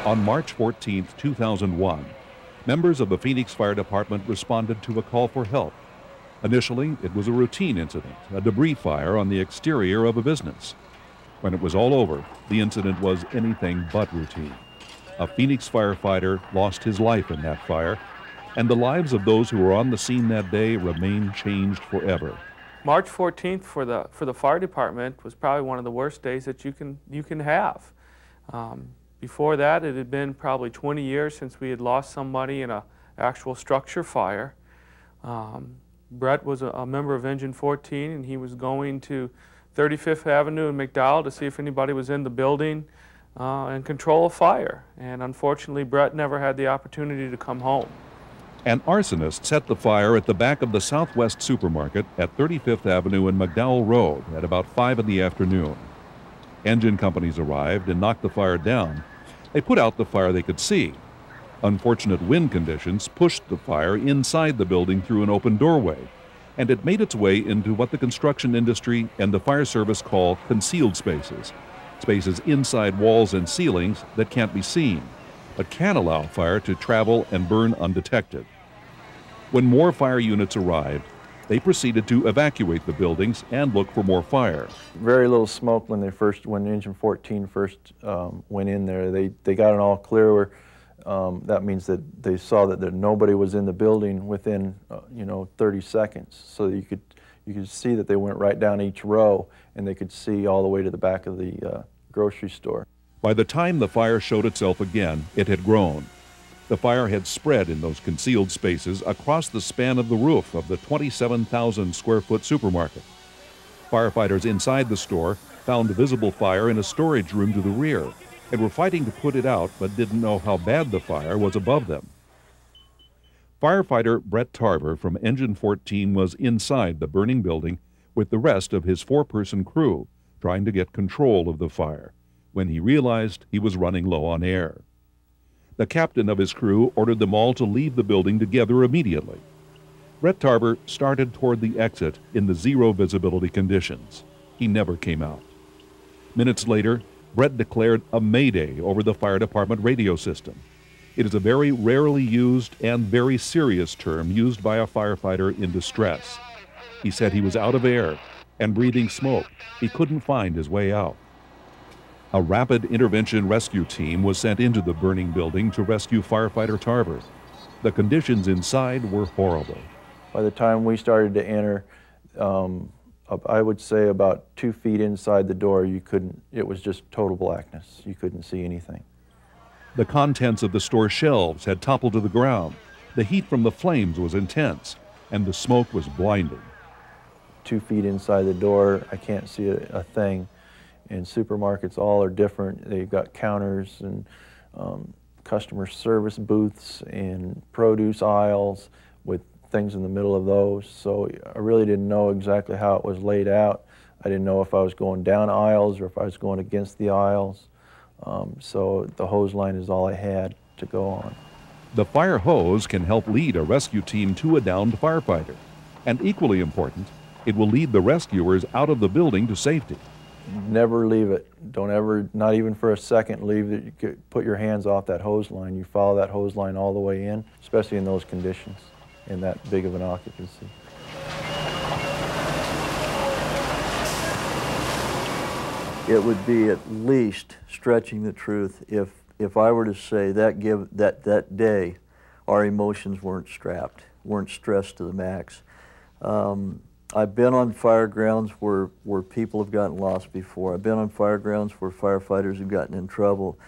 On March 14, 2001, members of the Phoenix Fire Department responded to a call for help. Initially, it was a routine incident, a debris fire on the exterior of a business. When it was all over, the incident was anything but routine. A Phoenix firefighter lost his life in that fire, and the lives of those who were on the scene that day remain changed forever. March 14th for the fire department was probably one of the worst days that you can have. Before that, it had been probably 20 years since we had lost somebody in an actual structure fire. Brett was a member of Engine 14, and he was going to 35th Avenue in McDowell to see if anybody was in the building and control a fire. And unfortunately, Brett never had the opportunity to come home. An arsonist set the fire at the back of the Southwest Supermarket at 35th Avenue and McDowell Road at about 5 in the afternoon. Engine companies arrived and knocked the fire down. They put out the fire they could see. Unfortunate wind conditions pushed the fire inside the building through an open doorway, and it made its way into what the construction industry and the fire service call concealed spaces, spaces inside walls and ceilings that can't be seen, but can allow fire to travel and burn undetected. When more fire units arrived, they proceeded to evacuate the buildings and look for more fire. Very little smoke when Engine 14 first went in there. They got an all clear where that means that they saw that nobody was in the building within 30 seconds. So you could see that they went right down each row, and they could see all the way to the back of the grocery store. By the time the fire showed itself again, it had grown. The fire had spread in those concealed spaces across the span of the roof of the 27,000 square foot supermarket. Firefighters inside the store found visible fire in a storage room to the rear and were fighting to put it out, but didn't know how bad the fire was above them. Firefighter Brett Tarver from Engine 14 was inside the burning building with the rest of his 4-person crew, trying to get control of the fire, when he realized he was running low on air. The captain of his crew ordered them all to leave the building together immediately. Brett Tarver started toward the exit in the zero visibility conditions. He never came out. Minutes later, Brett declared a mayday over the fire department radio system. It is a very rarely used and very serious term used by a firefighter in distress. He said he was out of air and breathing smoke. He couldn't find his way out. A rapid intervention rescue team was sent into the burning building to rescue firefighter Tarver. The conditions inside were horrible. By the time we started to enter, I would say about 2 feet inside the door, it was just total blackness. You couldn't see anything. The contents of the store shelves had toppled to the ground. The heat from the flames was intense, and the smoke was blinding. 2 feet inside the door, I can't see a thing. And supermarkets all are different. They've got counters and customer service booths and produce aisles with things in the middle of those. So I really didn't know exactly how it was laid out. I didn't know if I was going down aisles or if I was going against the aisles. So the hose line is all I had to go on. The fire hose can help lead a rescue team to a downed firefighter. And equally important, it will lead the rescuers out of the building to safety. Never leave it. Don't ever, not even for a second, leave it. Put your hands off that hose line. You follow that hose line all the way in, especially in those conditions, in that big of an occupancy. It would be at least stretching the truth if I were to say that day our emotions weren't stressed to the max. I've been on fire grounds where people have gotten lost before. I've been on fire grounds where firefighters have gotten in trouble.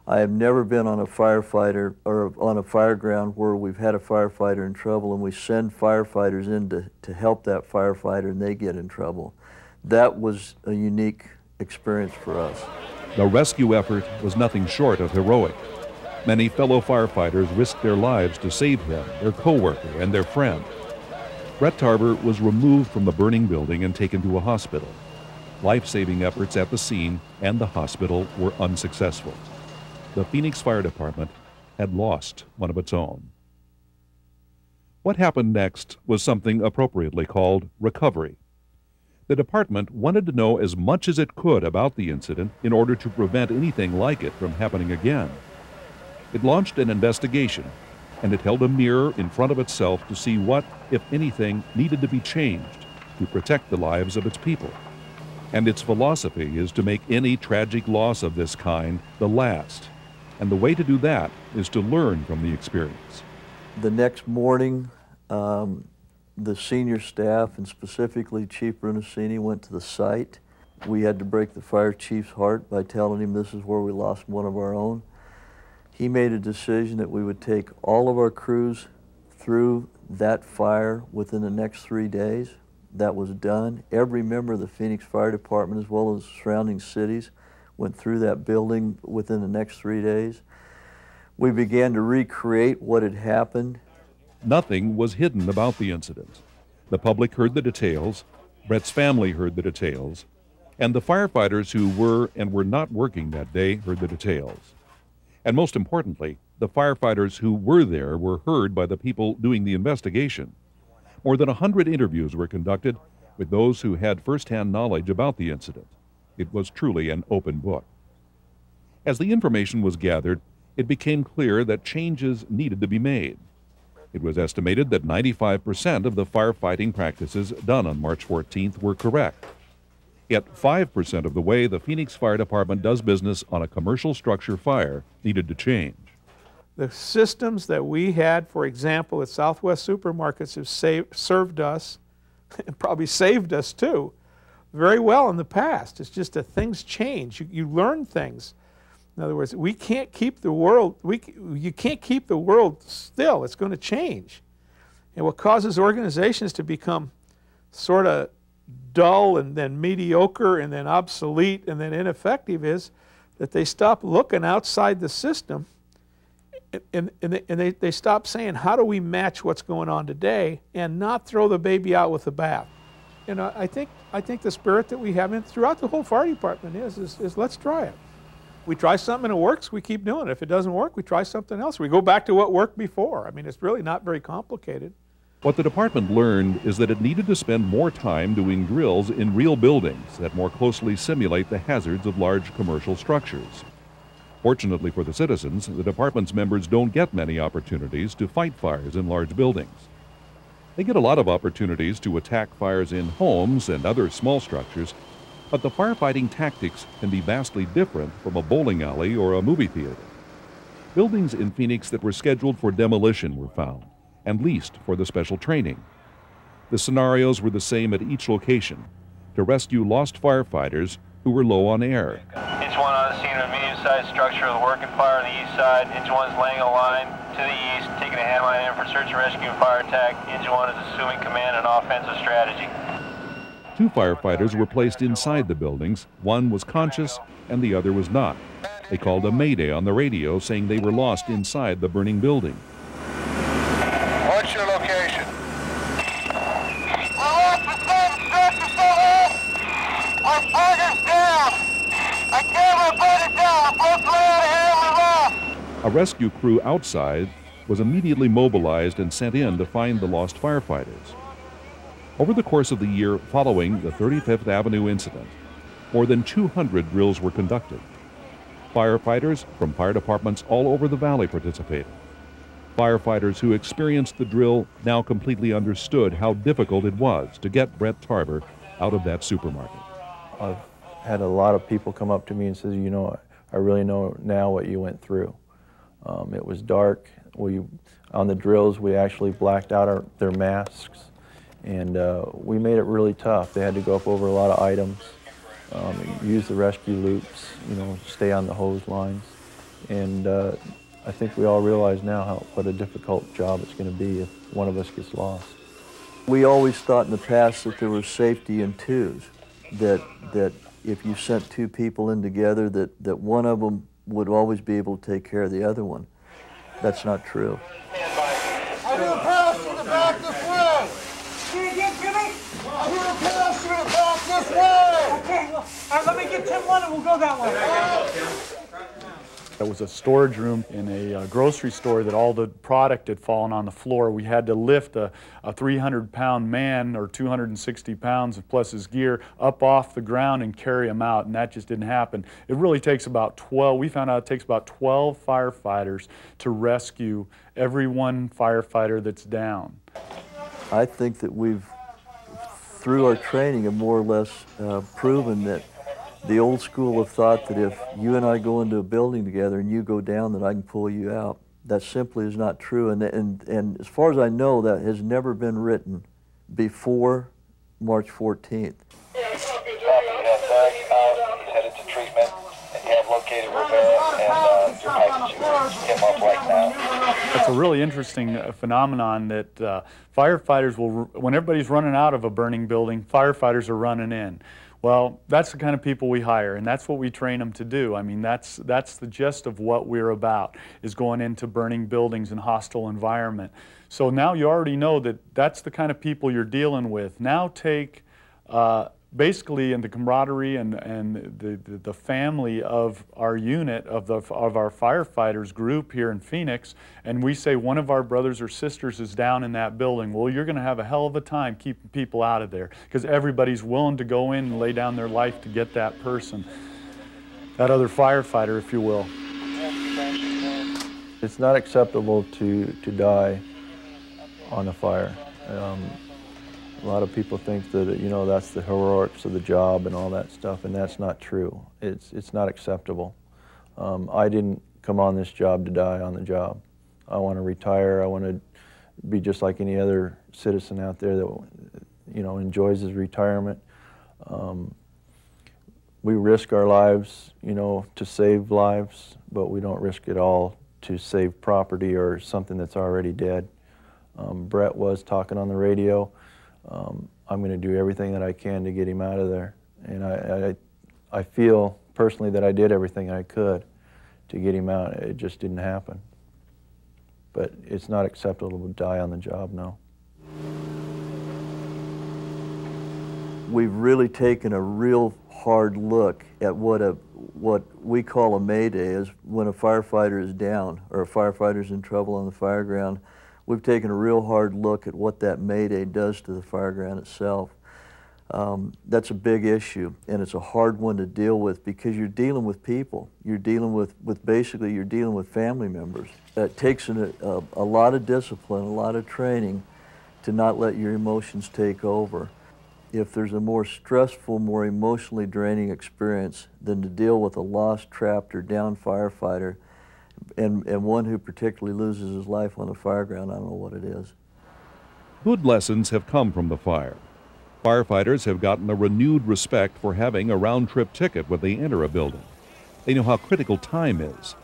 I have never been on a firefighter or on a fire ground where we've had a firefighter in trouble and we send firefighters in to help that firefighter and they get in trouble. That was a unique experience for us. The rescue effort was nothing short of heroic. Many fellow firefighters risked their lives to save him, their co-worker, and their friend. Brett Tarver was removed from the burning building and taken to a hospital. Life-saving efforts at the scene and the hospital were unsuccessful. The Phoenix Fire Department had lost one of its own. What happened next was something appropriately called recovery. The department wanted to know as much as it could about the incident in order to prevent anything like it from happening again. It launched an investigation, and it held a mirror in front of itself to see what, if anything, needed to be changed to protect the lives of its people. And its philosophy is to make any tragic loss of this kind the last. And the way to do that is to learn from the experience. The next morning, the senior staff, and specifically Chief Brunacini, went to the site. We had to break the fire chief's heart by telling him this is where we lost one of our own. He made a decision that we would take all of our crews through that fire within the next 3 days. That was done. Every member of the Phoenix Fire Department, as well as surrounding cities, went through that building within the next 3 days. We began to recreate what had happened. Nothing was hidden about the incident. The public heard the details, Brett's family heard the details, and the firefighters who were and were not working that day heard the details. And most importantly, the firefighters who were there were heard by the people doing the investigation. More than 100 interviews were conducted with those who had first-hand knowledge about the incident. It was truly an open book. As the information was gathered, it became clear that changes needed to be made. It was estimated that 95% of the firefighting practices done on March 14th were correct. Yet 5% of the way the Phoenix Fire Department does business on a commercial structure fire needed to change. The systems that we had, for example, at Southwest Supermarkets have served us, and probably saved us too, very well in the past. It's just that things change. You learn things. In other words, we can't keep the world, you can't keep the world still. It's going to change. And what causes organizations to become sort of dull and then mediocre and then obsolete and then ineffective is that they stop looking outside the system and they stop saying, how do we match what's going on today and not throw the baby out with the bath? You know, I think the spirit that we have throughout the whole fire department is let's try it. We try something and it works, we keep doing it. If it doesn't work, we try something else. We go back to what worked before. I mean, it's really not very complicated. What the department learned is that it needed to spend more time doing drills in real buildings that more closely simulate the hazards of large commercial structures. Fortunately for the citizens, the department's members don't get many opportunities to fight fires in large buildings. They get a lot of opportunities to attack fires in homes and other small structures, but the firefighting tactics can be vastly different from a bowling alley or a movie theater. Buildings in Phoenix that were scheduled for demolition were found and leased for the special training. The scenarios were the same at each location: to rescue lost firefighters who were low on air. Engine 1 on the scene of a medium-sized structure with a working fire on the east side. Engine 1 is laying a line to the east, taking a hand line in for search and rescue and fire attack. Engine 1 is assuming command and offensive strategy. 2 firefighters were placed inside the buildings. One was conscious and the other was not. They called a mayday on the radio saying they were lost inside the burning building. What's your location? We're off the same structure, so our partner's down. I can't my brother down. We're both way out of here. We lost. A rescue crew outside was immediately mobilized and sent in to find the lost firefighters. Over the course of the year following the 35th Avenue incident, more than 200 drills were conducted. Firefighters from fire departments all over the valley participated. Firefighters who experienced the drill now completely understood how difficult it was to get Brett Tarver out of that supermarket. I've had a lot of people come up to me and say, you know, I really know now what you went through. It was dark. On the drills, we actually blacked out their masks. And we made it really tough. They had to go up over a lot of items, use the rescue loops, you know, stay on the hose lines. And I think we all realize now what a difficult job it's going to be if one of us gets lost. We always thought in the past that there was safety in twos, that if you sent 2 people in together, that one of them would always be able to take care of the other one. That's not true. I hear a pass to the back this way. Say again, Jimmy? I hear a pass to the back this way. Okay, well, all right, let me get Tim one and we'll go that way. It was a storage room in a grocery store that all the product had fallen on the floor. We had to lift a 300-pound man, or 260 pounds plus his gear, up off the ground and carry him out, and that just didn't happen. It really takes about 12, we found out it takes about 12 firefighters to rescue every one firefighter that's down. I think that we've, through our training, have more or less proven that the old school of thought that if you and I go into a building together and you go down, that I can pull you out. That simply is not true. And as far as I know, that has never been written before March 14th. He's headed to treatment, and you have located Rivera, and your package him up right now. It's a really interesting phenomenon that firefighters will, when everybody's running out of a burning building, firefighters are running in. Well, that's the kind of people we hire, and that's what we train them to do. I mean, that's the gist of what we're about, is going into burning buildings and hostile environment. So now you already know that that's the kind of people you're dealing with. Now take basically in the camaraderie and the family of our unit, of our firefighters group here in Phoenix, and we say one of our brothers or sisters is down in that building. Well, you're going to have a hell of a time keeping people out of there, because everybody's willing to go in and lay down their life to get that person, that other firefighter, if you will. It's not acceptable to die on a fire. A lot of people think that, you know, that's the heroics of the job and all that stuff, and that's not true. It's not acceptable. I didn't come on this job to die on the job. I want to retire. I want to be just like any other citizen out there that, you know, enjoys his retirement. We risk our lives, you know, to save lives, but we don't risk it all to save property or something that's already dead. Brett was talking on the radio. I'm going to do everything that I can to get him out of there. And I feel personally that I did everything I could to get him out. It just didn't happen. But it's not acceptable to die on the job, no. We've really taken a real hard look at what we call a mayday, is when a firefighter is down or a firefighter's in trouble on the fire ground. We've taken a real hard look at what that mayday does to the fire ground itself. That's a big issue, and it's a hard one to deal with, because you're dealing with people. You're dealing with basically, you're dealing with family members. It takes a lot of discipline, a lot of training to not let your emotions take over. If there's a more stressful, more emotionally draining experience than to deal with a lost, trapped, or down firefighter, and one who particularly loses his life on the fire ground, I don't know what it is. Good lessons have come from the fire. Firefighters have gotten a renewed respect for having a round-trip ticket when they enter a building. They know how critical time is.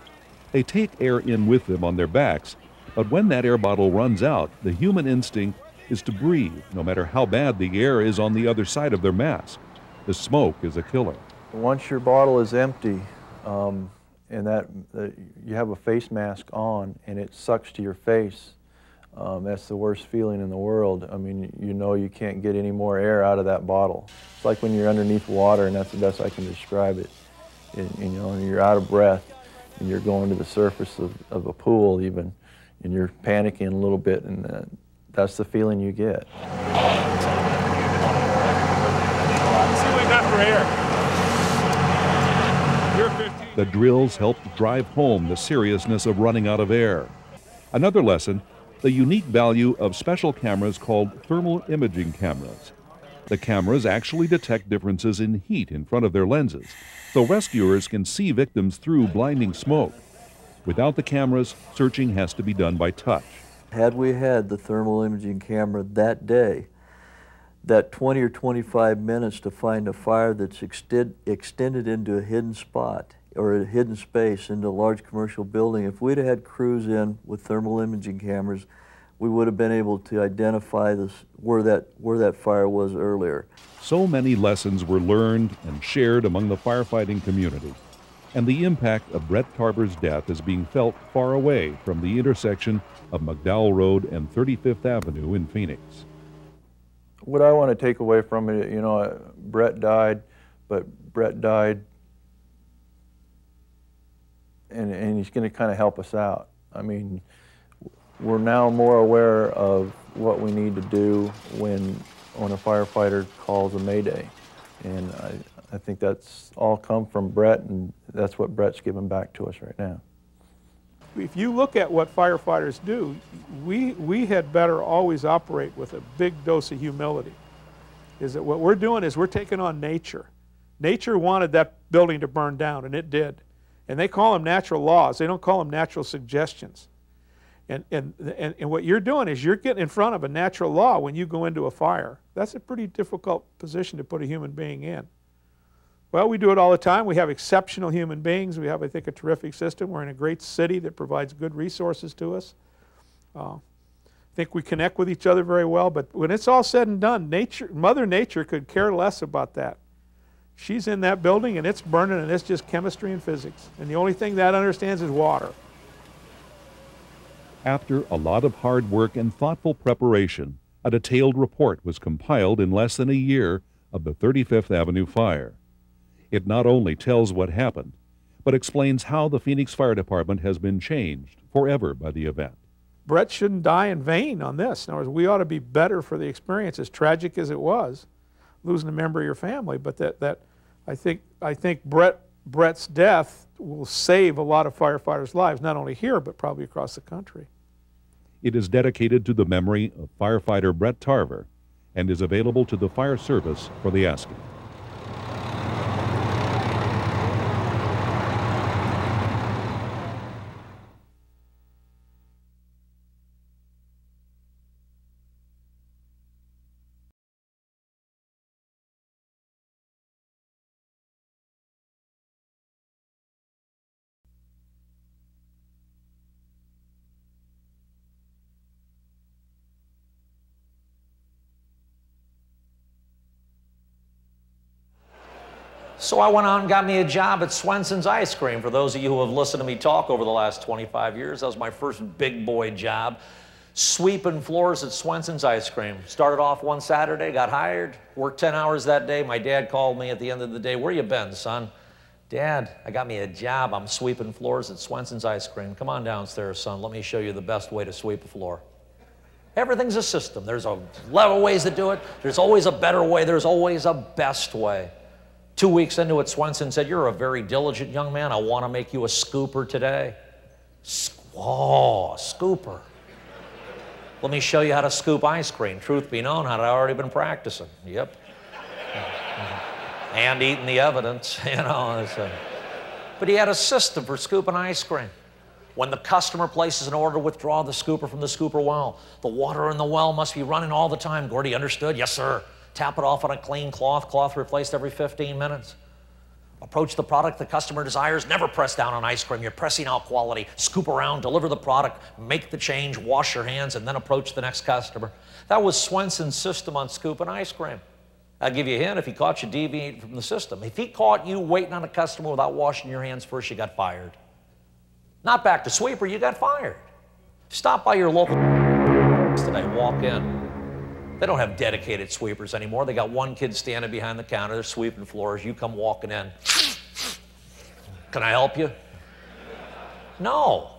They take air in with them on their backs, but when that air bottle runs out, the human instinct is to breathe, no matter how bad the air is on the other side of their mask. The smoke is a killer. Once your bottle is empty, and you have a face mask on and it sucks to your face, that's the worst feeling in the world. I mean, you know you can't get any more air out of that bottle. It's like when you're underneath water, and that's the best I can describe it. And you know, and you're out of breath, and you're going to the surface of a pool even, and you're panicking a little bit, and that's the feeling you get. Let's see what we got for air. The drills helped drive home the seriousness of running out of air. Another lesson, the unique value of special cameras called thermal imaging cameras. The cameras actually detect differences in heat in front of their lenses, so rescuers can see victims through blinding smoke. Without the cameras, searching has to be done by touch. Had we had the thermal imaging camera that day, that 20 or 25 minutes to find a fire that's extended into a hidden spot or a hidden space into a large commercial building, if we'd had crews in with thermal imaging cameras, we would have been able to identify where that fire was earlier. So many lessons were learned and shared among the firefighting community, and the impact of Brett Tarver's death is being felt far away from the intersection of McDowell Road and 35th Avenue in Phoenix. What I want to take away from it, you know, Brett died, but Brett died and he's going to kind of help us out. I mean, we're now more aware of what we need to do when a firefighter calls a mayday. And I think that's all come from Brett, and that's what Brett's giving back to us right now. If you look at what firefighters do, we had better always operate with a big dose of humility. Is that what we're doing is we're taking on nature. Nature wanted that building to burn down, and it did. And they call them natural laws. They don't call them natural suggestions. And what you're doing is you're getting in front of a natural law when you go into a fire. That's a pretty difficult position to put a human being in. Well, we do it all the time. We have exceptional human beings. We have, I think, a terrific system. We're in a great city that provides good resources to us. I think we connect with each other very well, but when it's all said and done, Mother Nature could care less about that. She's in that building and it's burning and it's just chemistry and physics. And the only thing that understands is water. After a lot of hard work and thoughtful preparation, a detailed report was compiled in less than a year of the 35th Avenue fire. It not only tells what happened, but explains how the Phoenix Fire Department has been changed forever by the event. Brett shouldn't die in vain on this. In other words, we ought to be better for the experience, as tragic as it was, losing a member of your family. But I think Brett's death will save a lot of firefighters' lives, not only here, but probably across the country. It is dedicated to the memory of firefighter Brett Tarver and is available to the fire service for the asking. So I went out and got me a job at Swenson's Ice Cream. For those of you who have listened to me talk over the last 25 years, that was my first big boy job. Sweeping floors at Swenson's Ice Cream. Started off one Saturday, got hired, worked 10 hours that day. My dad called me at the end of the day, "Where you been, son?" "Dad, I got me a job. I'm sweeping floors at Swenson's Ice Cream." "Come on downstairs, son. Let me show you the best way to sweep a floor." Everything's a system. There's a lot of ways to do it. There's always a better way. There's always a best way. 2 weeks into it, Swenson said, "You're a very diligent young man. I want to make you a scooper today." Oh, scooper. "Let me show you how to scoop ice cream." Truth be known, I'd already been practicing. Yep. And eating the evidence, you know. But he had a system for scooping ice cream. When the customer places an order to withdraw the scooper from the scooper well, the water in the well must be running all the time. Gordy, understood? Yes, sir. Tap it off on a clean cloth. Cloth replaced every 15 minutes. Approach the product the customer desires. Never press down on ice cream. You're pressing out quality. Scoop around, deliver the product, make the change, wash your hands, and then approach the next customer. That was Swenson's system on scooping ice cream. I'll give you a hint, if he caught you deviating from the system. If he caught you waiting on a customer without washing your hands first, you got fired. Not back to sweeper, you got fired. Stop by your local today, walk in. They don't have dedicated sweepers anymore. They got one kid standing behind the counter, they're sweeping floors. You come walking in. "Can I help you?" No.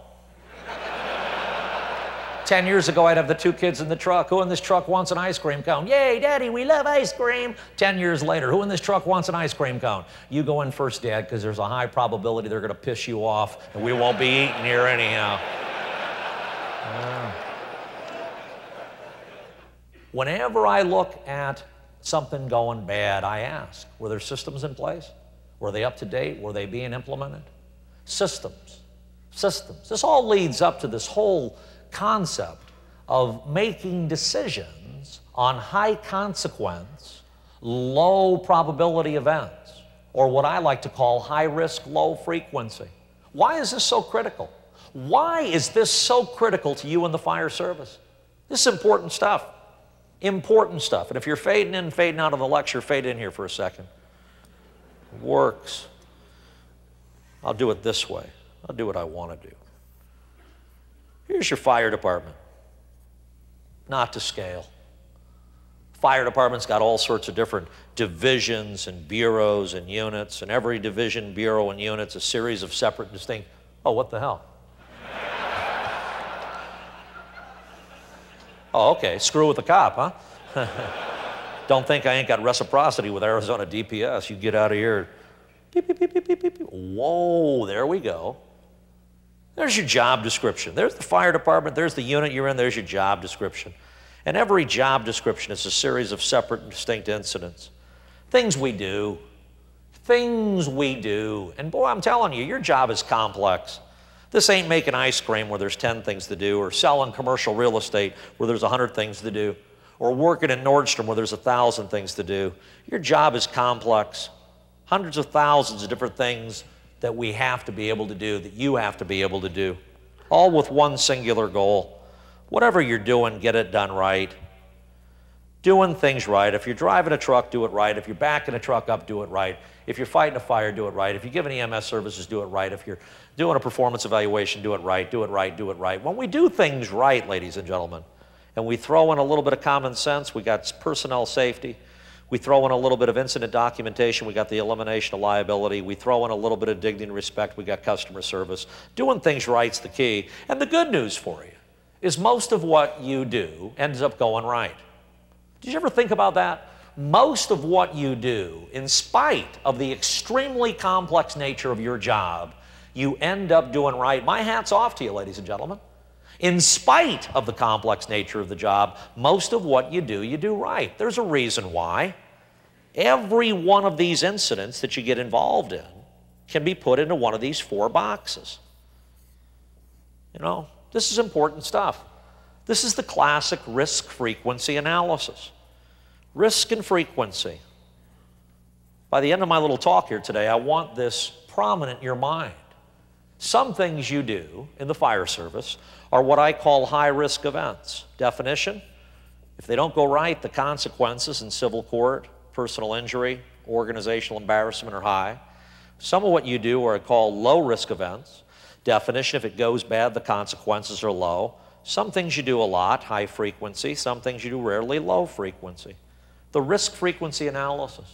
10 years ago, I'd have the two kids in the truck. "Who in this truck wants an ice cream cone?" "Yay, Daddy, we love ice cream." 10 years later, "Who in this truck wants an ice cream cone?" "You go in first, Dad, because there's a high probability they're going to piss you off, and we won't be eating here anyhow." Whenever I look at something going bad, I ask, were there systems in place? Were they up to date? Were they being implemented? Systems. Systems. This all leads up to this whole concept of making decisions on high consequence, low probability events, or what I like to call high risk, low frequency. Why is this so critical? Why is this so critical to you in the fire service? This is important stuff. Important stuff. And if you're fading in, fading out of the lecture, fade in here for a second. It works. I'll do it this way. I'll do what I want to do. Here's your fire department. Not to scale. Fire department's got all sorts of different divisions and bureaus and units, and every division, bureau, and unit's a series of separate, distinct Oh, what the hell? Oh, okay, screw with the cop, huh? Don't think I ain't got reciprocity with Arizona DPS. You get out of here. Beep, beep, beep, beep, beep, beep. Whoa, there we go. There's your job description. There's the fire department, there's the unit you're in, there's your job description. And every job description is a series of separate and distinct incidents. Things we do. Things we do. And boy, I'm telling you, your job is complex. This ain't making ice cream where there's 10 things to do, or selling commercial real estate where there's 100 things to do, or working at Nordstrom where there's 1,000 things to do. Your job is complex. Hundreds of thousands of different things that we have to be able to do, that you have to be able to do, all with one singular goal. Whatever you're doing, get it done right. Doing things right. If you're driving a truck, do it right. If you're backing a truck up, do it right. If you're fighting a fire, do it right. If you're giving EMS services, do it right. If you're doing a performance evaluation, do it right, do it right, do it right. When we do things right, ladies and gentlemen, and we throw in a little bit of common sense, we got personnel safety. We throw in a little bit of incident documentation, we got the elimination of liability. We throw in a little bit of dignity and respect, we got customer service. Doing things right's the key. And the good news for you is most of what you do ends up going right. Did you ever think about that? Most of what you do, in spite of the extremely complex nature of your job, you end up doing right. My hat's off to you, ladies and gentlemen. In spite of the complex nature of the job, most of what you do right. There's a reason why. Every one of these incidents that you get involved in can be put into one of these 4 boxes. You know, this is important stuff. This is the classic risk frequency analysis. Risk and frequency. By the end of my little talk here today, I want this prominent in your mind. Some things you do in the fire service are what I call high-risk events. Definition: if they don't go right, the consequences in civil court, personal injury, organizational embarrassment are high. Some of what you do are called low-risk events. Definition: if it goes bad, the consequences are low. Some things you do a lot, high frequency. Some things you do rarely, low frequency. The risk frequency analysis.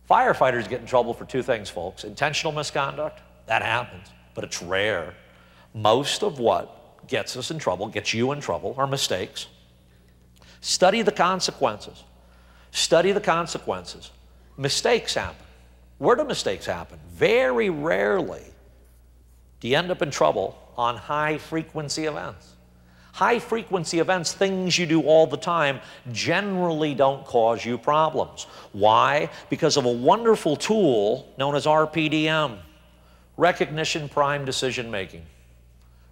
Firefighters get in trouble for 2 things, folks. Intentional misconduct, that happens, but it's rare. Most of what gets us in trouble, gets you in trouble, are mistakes. Study the consequences. Study the consequences. Mistakes happen. Where do mistakes happen? Very rarely do you end up in trouble on high-frequency events. High-frequency events, things you do all the time, generally don't cause you problems. Why? Because of a wonderful tool known as RPDM, Recognition Prime Decision Making.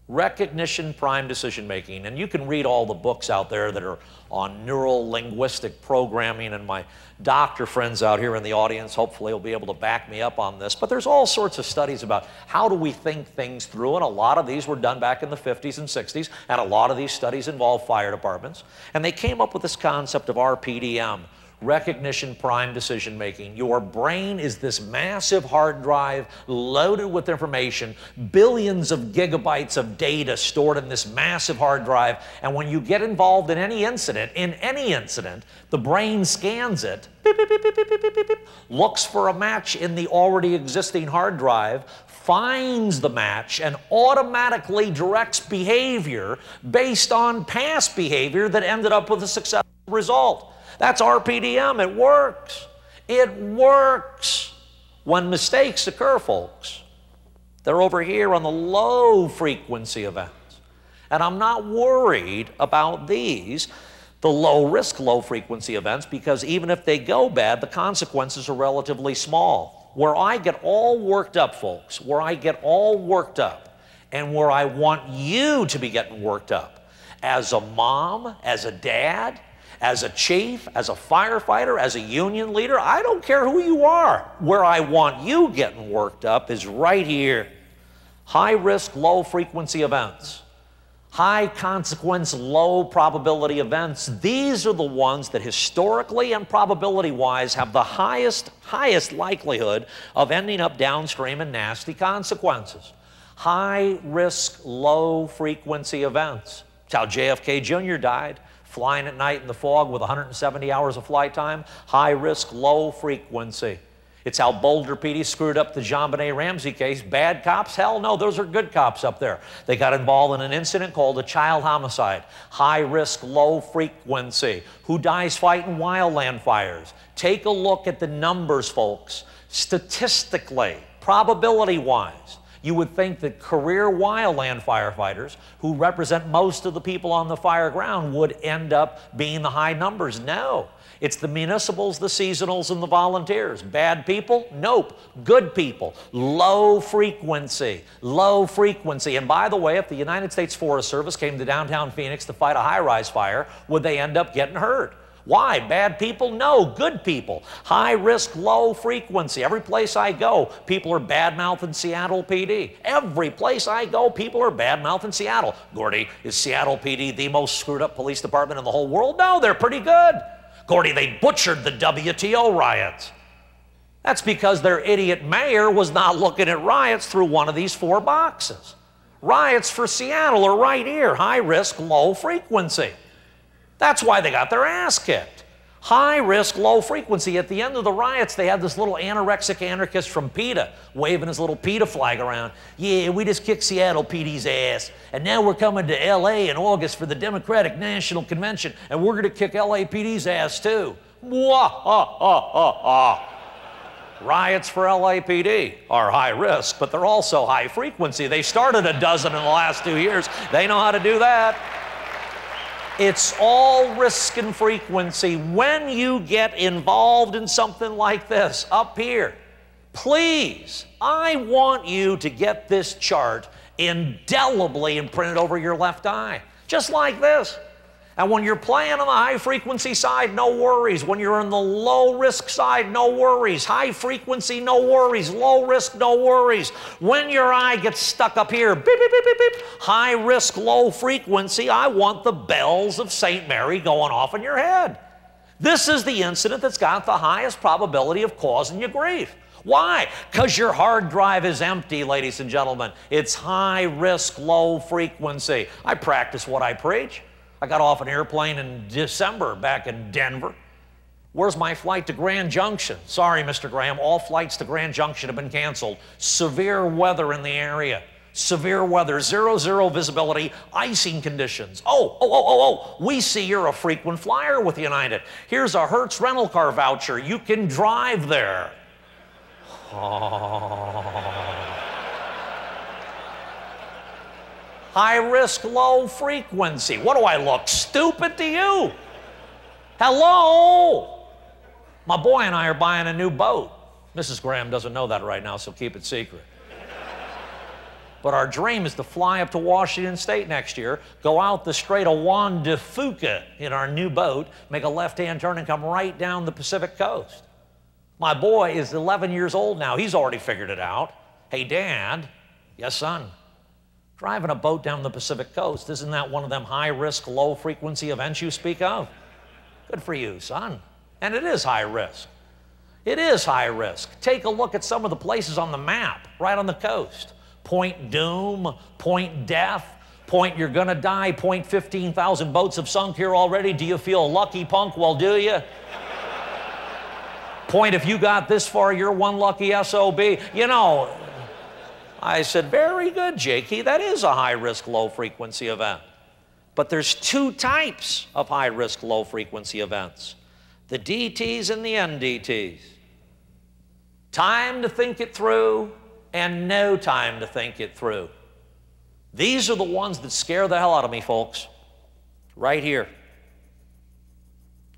Recognition Prime Decision Making. And you can read all the books out there that are on neuro-linguistic programming, and my doctor friends out here in the audience hopefully will be able to back me up on this. But there's all sorts of studies about how do we think things through, and a lot of these were done back in the 50s and 60s, and a lot of these studies involve fire departments. And they came up with this concept of RPDM, Recognition Prime Decision Making. Your brain is this massive hard drive loaded with information, billions of gigabytes of data stored in this massive hard drive, and when you get involved in any incident, the brain scans it, beep, beep, beep, beep, beep, beep, beep, looks for a match in the already existing hard drive, finds the match, and automatically directs behavior based on past behavior that ended up with a successful result. That's RPDM. It works. It works. When mistakes occur, folks, they're over here on the low frequency events. And I'm not worried about these, the low risk, low frequency events, because even if they go bad, the consequences are relatively small. Where I get all worked up, folks, where I get all worked up, and where I want you to be getting worked up, as a mom, as a dad, as a chief, as a firefighter, as a union leader, I don't care who you are. Where I want you getting worked up is right here. High risk, low frequency events. High consequence, low probability events. These are the ones that historically and probability-wise have the highest likelihood of ending up downstream in nasty consequences. High risk, low frequency events. It's how JFK Jr. died. Flying at night in the fog with 170 hours of flight time, high risk, low frequency. It's how Boulder PD screwed up the JonBenet Ramsey case. Bad cops? Hell no, those are good cops up there. They got involved in an incident called a child homicide. High risk, low frequency. Who dies fighting wildland fires? Take a look at the numbers, folks. Statistically, probability-wise, you would think that career wildland firefighters, who represent most of the people on the fire ground, would end up being the high numbers. No. It's the municipals, the seasonals, and the volunteers. Bad people? Nope. Good people. Low frequency. Low frequency. And by the way, if the United States Forest Service came to downtown Phoenix to fight a high-rise fire, would they end up getting hurt? Why? Bad people? No, good people. High risk, low frequency. Every place I go, people are bad-mouthing Seattle PD. Every place I go, people are bad-mouthing Seattle. Gordy, is Seattle PD the most screwed up police department in the whole world? No, they're pretty good. Gordy, they butchered the WTO riots. That's because their idiot mayor was not looking at riots through one of these 4 boxes. Riots for Seattle are right here. High risk, low frequency. That's why they got their ass kicked. High risk, low frequency. At the end of the riots, they had this little anorexic anarchist from PETA waving his little PETA flag around. Yeah, we just kicked Seattle PD's ass, and now we're coming to LA in August for the Democratic National Convention, and we're going to kick LAPD's ass too. Riots for LAPD are high risk, but they're also high frequency. They started a dozen in the last 2 years. They know how to do that. It's all risk and frequency. When you get involved in something like this up here, please, I want you to get this chart indelibly imprinted over your left eye, just like this. And when you're playing on the high frequency side, no worries. When you're on the low risk side, no worries. High frequency, no worries. Low risk, no worries. When your eye gets stuck up here, beep, beep, beep, beep, beep, high risk, low frequency, I want the bells of St. Mary going off in your head. This is the incident that's got the highest probability of causing you grief. Why? Because your hard drive is empty, ladies and gentlemen. It's high risk, low frequency. I practice what I preach. I got off an airplane in December back in Denver. Where's my flight to Grand Junction? Sorry, Mr. Graham, all flights to Grand Junction have been canceled. Severe weather in the area. Severe weather, 0 visibility, icing conditions. We see you're a frequent flyer with United. Here's a Hertz rental car voucher. You can drive there. High risk, low frequency. What do I look stupid to you? Hello? My boy and I are buying a new boat. Mrs. Graham doesn't know that right now, so keep it secret. But our dream is to fly up to Washington State next year, go out the Strait of Juan de Fuca in our new boat, make a left-hand turn and come right down the Pacific coast. My boy is 11 years old now. He's already figured it out. Hey, Dad. Yes, son. Driving a boat down the Pacific coast, isn't that one of them high-risk, low-frequency events you speak of? Good for you, son. And it is high risk. It is high risk. Take a look at some of the places on the map, right on the coast. Point Doom, Point Death, Point You're Gonna Die, Point 15,000 boats have sunk here already. Do you feel lucky, punk? Well, do you? Point, if you got this far, you're one lucky SOB. You know, I said, very good, Jakey. That is a high-risk, low-frequency event. But there's 2 types of high-risk, low-frequency events. The DTs and the NDTs. Time to think it through and no time to think it through. These are the ones that scare the hell out of me, folks. Right here.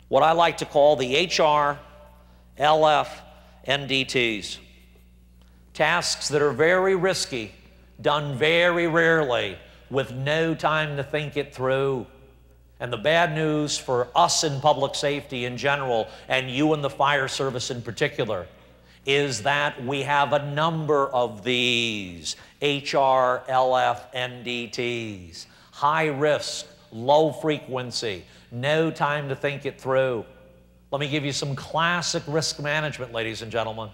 What I like to call the HR, LF, NDTs. Tasks that are very risky, done very rarely, with no time to think it through. And the bad news for us in public safety in general, and you in the fire service in particular, is that we have a number of these HR, LF, NDTs. High risk, low frequency, no time to think it through. Let me give you some classic risk management, ladies and gentlemen.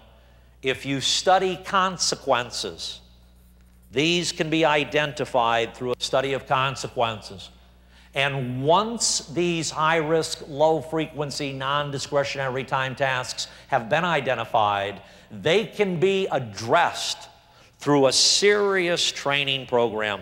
If you study consequences, these can be identified through a study of consequences. And once these high-risk, low-frequency, non-discretionary time tasks have been identified, They can be addressed through a serious training program.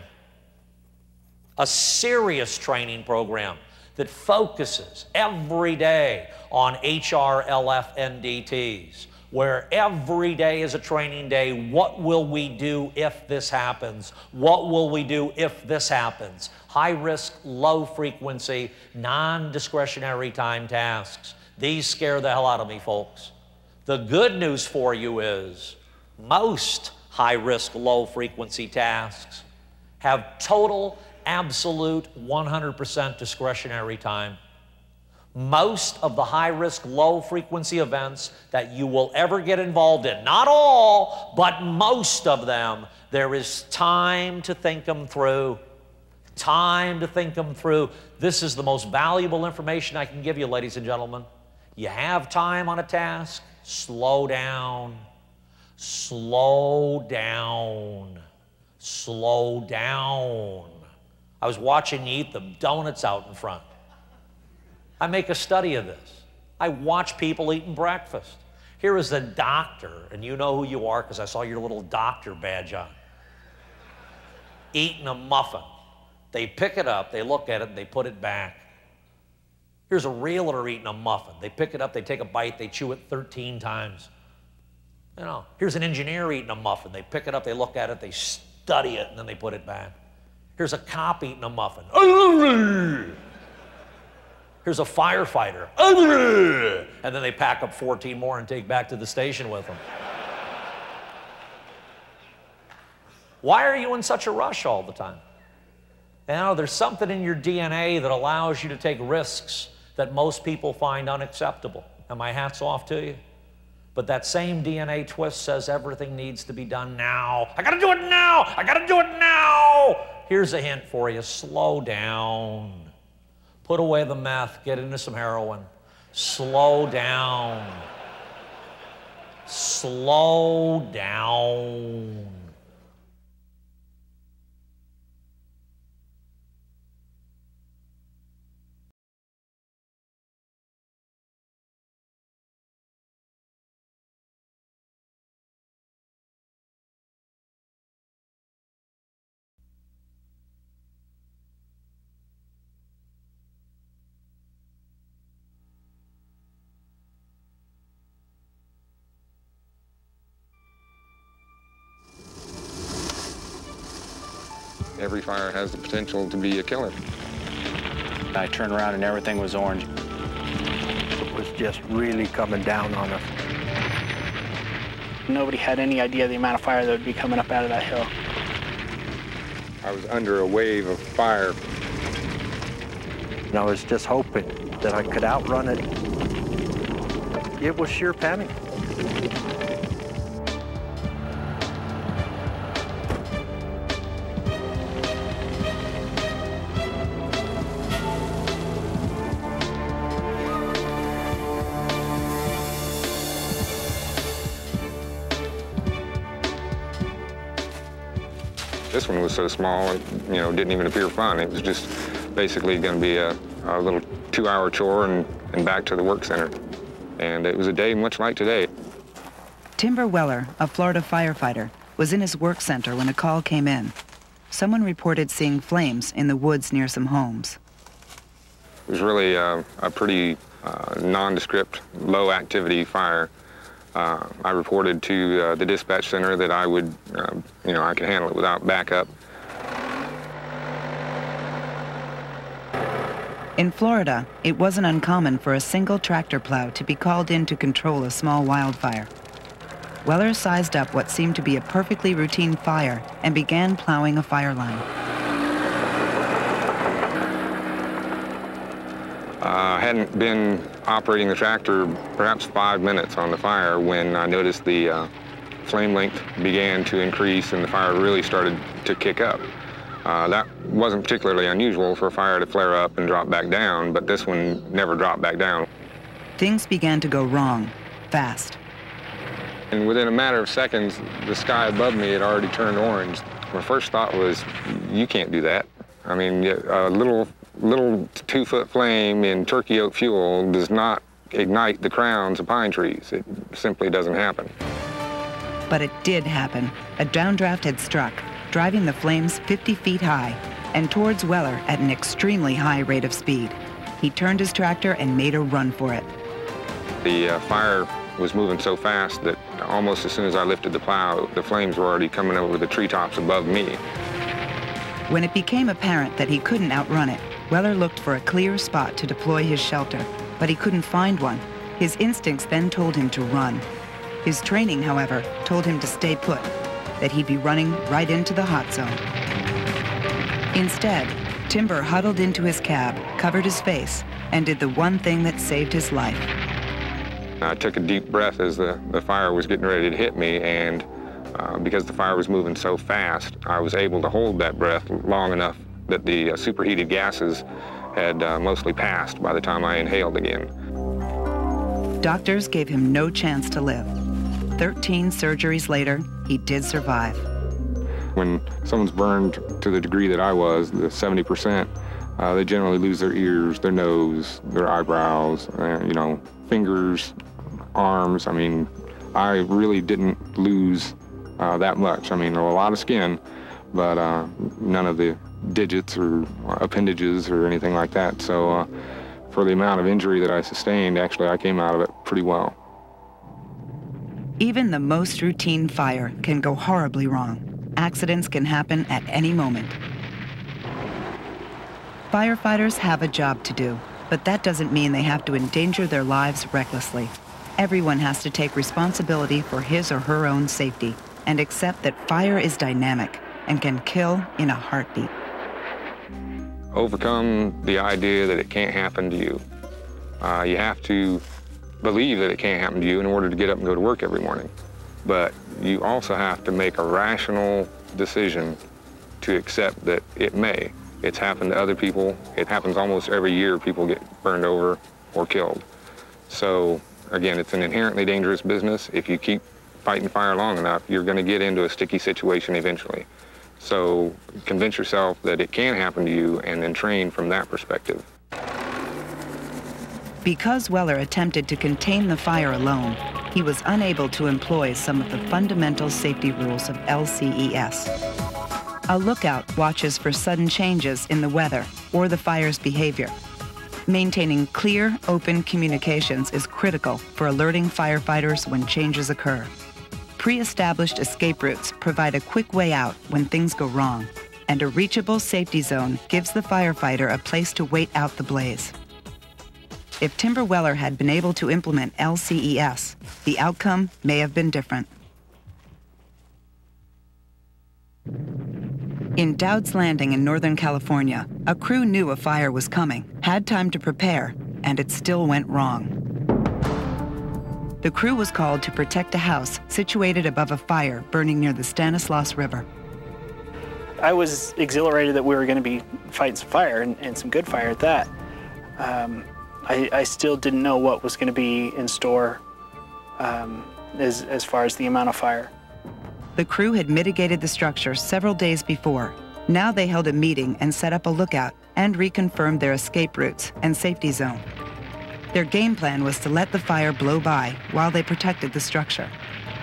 A serious training program that focuses every day on HRLF NDTs, where every day is a training day. What will we do if this happens? What will we do if this happens? High risk, low frequency, non-discretionary time tasks. These scare the hell out of me, folks. The good news for you is most high risk, low frequency tasks have total, absolute 100% discretionary time. Most of the high-risk, low-frequency events that you will ever get involved in, not all, but most of them, there is time to think them through. Time to think them through. This is the most valuable information I can give you, ladies and gentlemen. You have time on a task, slow down. Slow down. Slow down. I was watching you eat the donuts out in front. I make a study of this. I watch people eating breakfast. Here is a doctor, and you know who you are because I saw your little doctor badge on. Eating a muffin. They pick it up, they look at it, and they put it back. Here's a realtor eating a muffin. They pick it up, they take a bite, they chew it 13 times. You know, here's an engineer eating a muffin. They pick it up, they look at it, they study it, and then they put it back. Here's a cop eating a muffin. Here's a firefighter. And then they pack up 14 more and take back to the station with them. Why are you in such a rush all the time? You know, there's something in your DNA that allows you to take risks that most people find unacceptable. And my hat's off to you. But that same DNA twist says everything needs to be done now. I gotta do it now! I gotta do it now! Here's a hint for you. Slow down. Put away the meth. Get into some heroin. Slow down. Slow down. Every fire has the potential to be a killer. I turned around and everything was orange. It was just really coming down on us. Nobody had any idea the amount of fire that would be coming up out of that hill. I was under a wave of fire. And I was just hoping that I could outrun it. It was sheer panic. This one was so small, it didn't even appear fun. It was just basically going to be a little 2-hour chore and back to the work center. And it was a day much like today. Timber Weller, a Florida firefighter, was in his work center when a call came in. Someone reported seeing flames in the woods near some homes. It was really a pretty nondescript, low-activity fire. I reported to the dispatch center that I would, I could handle it without backup. In Florida, it wasn't uncommon for a single tractor plow to be called in to control a small wildfire. Weller sized up what seemed to be a perfectly routine fire and began plowing a fire line. I hadn't been operating the tractor perhaps 5 minutes on the fire when I noticed the flame length began to increase and the fire really started to kick up. That wasn't particularly unusual for a fire to flare up and drop back down, but this one never dropped back down. Things began to go wrong, fast. And within a matter of seconds, the sky above me had already turned orange. My first thought was, you can't do that. I mean, a little 2-foot flame in turkey oak fuel does not ignite the crowns of pine trees. It simply doesn't happen. But it did happen. A downdraft had struck, driving the flames 50 feet high and towards Weller at an extremely high rate of speed. He turned his tractor and made a run for it. The fire was moving so fast that almost as soon as I lifted the plow, the flames were already coming over the treetops above me. When it became apparent that he couldn't outrun it, Weller looked for a clear spot to deploy his shelter, but he couldn't find one. His instincts then told him to run. His training, however, told him to stay put, that he'd be running right into the hot zone. Instead, Timber huddled into his cab, covered his face, and did the one thing that saved his life. I took a deep breath as the fire was getting ready to hit me, and because the fire was moving so fast, I was able to hold that breath long enough that the superheated gases had mostly passed by the time I inhaled again. Doctors gave him no chance to live. 13 surgeries later, he did survive. When someone's burned to the degree that I was, the 70%, they generally lose their ears, their nose, their eyebrows, you know, fingers, arms. I mean, I really didn't lose that much. I mean, a lot of skin, but none of the digits or appendages or anything like that. So for the amount of injury that I sustained, actually, I came out of it pretty well. Even the most routine fire can go horribly wrong. Accidents can happen at any moment. Firefighters have a job to do, but that doesn't mean they have to endanger their lives recklessly. Everyone has to take responsibility for his or her own safety and accept that fire is dynamic and can kill in a heartbeat. Overcome the idea that it can't happen to you. You have to believe that it can't happen to you in order to get up and go to work every morning. But you also have to make a rational decision to accept that it may. It's happened to other people. It happens almost every year. People get burned over or killed. So again, it's an inherently dangerous business. If you keep fighting fire long enough, you're going to get into a sticky situation eventually. So convince yourself that it can happen to you and then train from that perspective. Because Weller attempted to contain the fire alone, he was unable to employ some of the fundamental safety rules of LCES. A lookout watches for sudden changes in the weather or the fire's behavior. Maintaining clear, open communications is critical for alerting firefighters when changes occur. Pre-established escape routes provide a quick way out when things go wrong, and a reachable safety zone gives the firefighter a place to wait out the blaze. If Timber Weller had been able to implement LCES, the outcome may have been different. In Dowd's Landing in Northern California, a crew knew a fire was coming, had time to prepare, and it still went wrong. The crew was called to protect a house situated above a fire burning near the Stanislaus River. I was exhilarated that we were going to be fighting some fire, and some good fire at that. I still didn't know what was going to be in store as far as the amount of fire. The crew had mitigated the structure several days before. Now they held a meeting and set up a lookout and reconfirmed their escape routes and safety zone. Their game plan was to let the fire blow by while they protected the structure.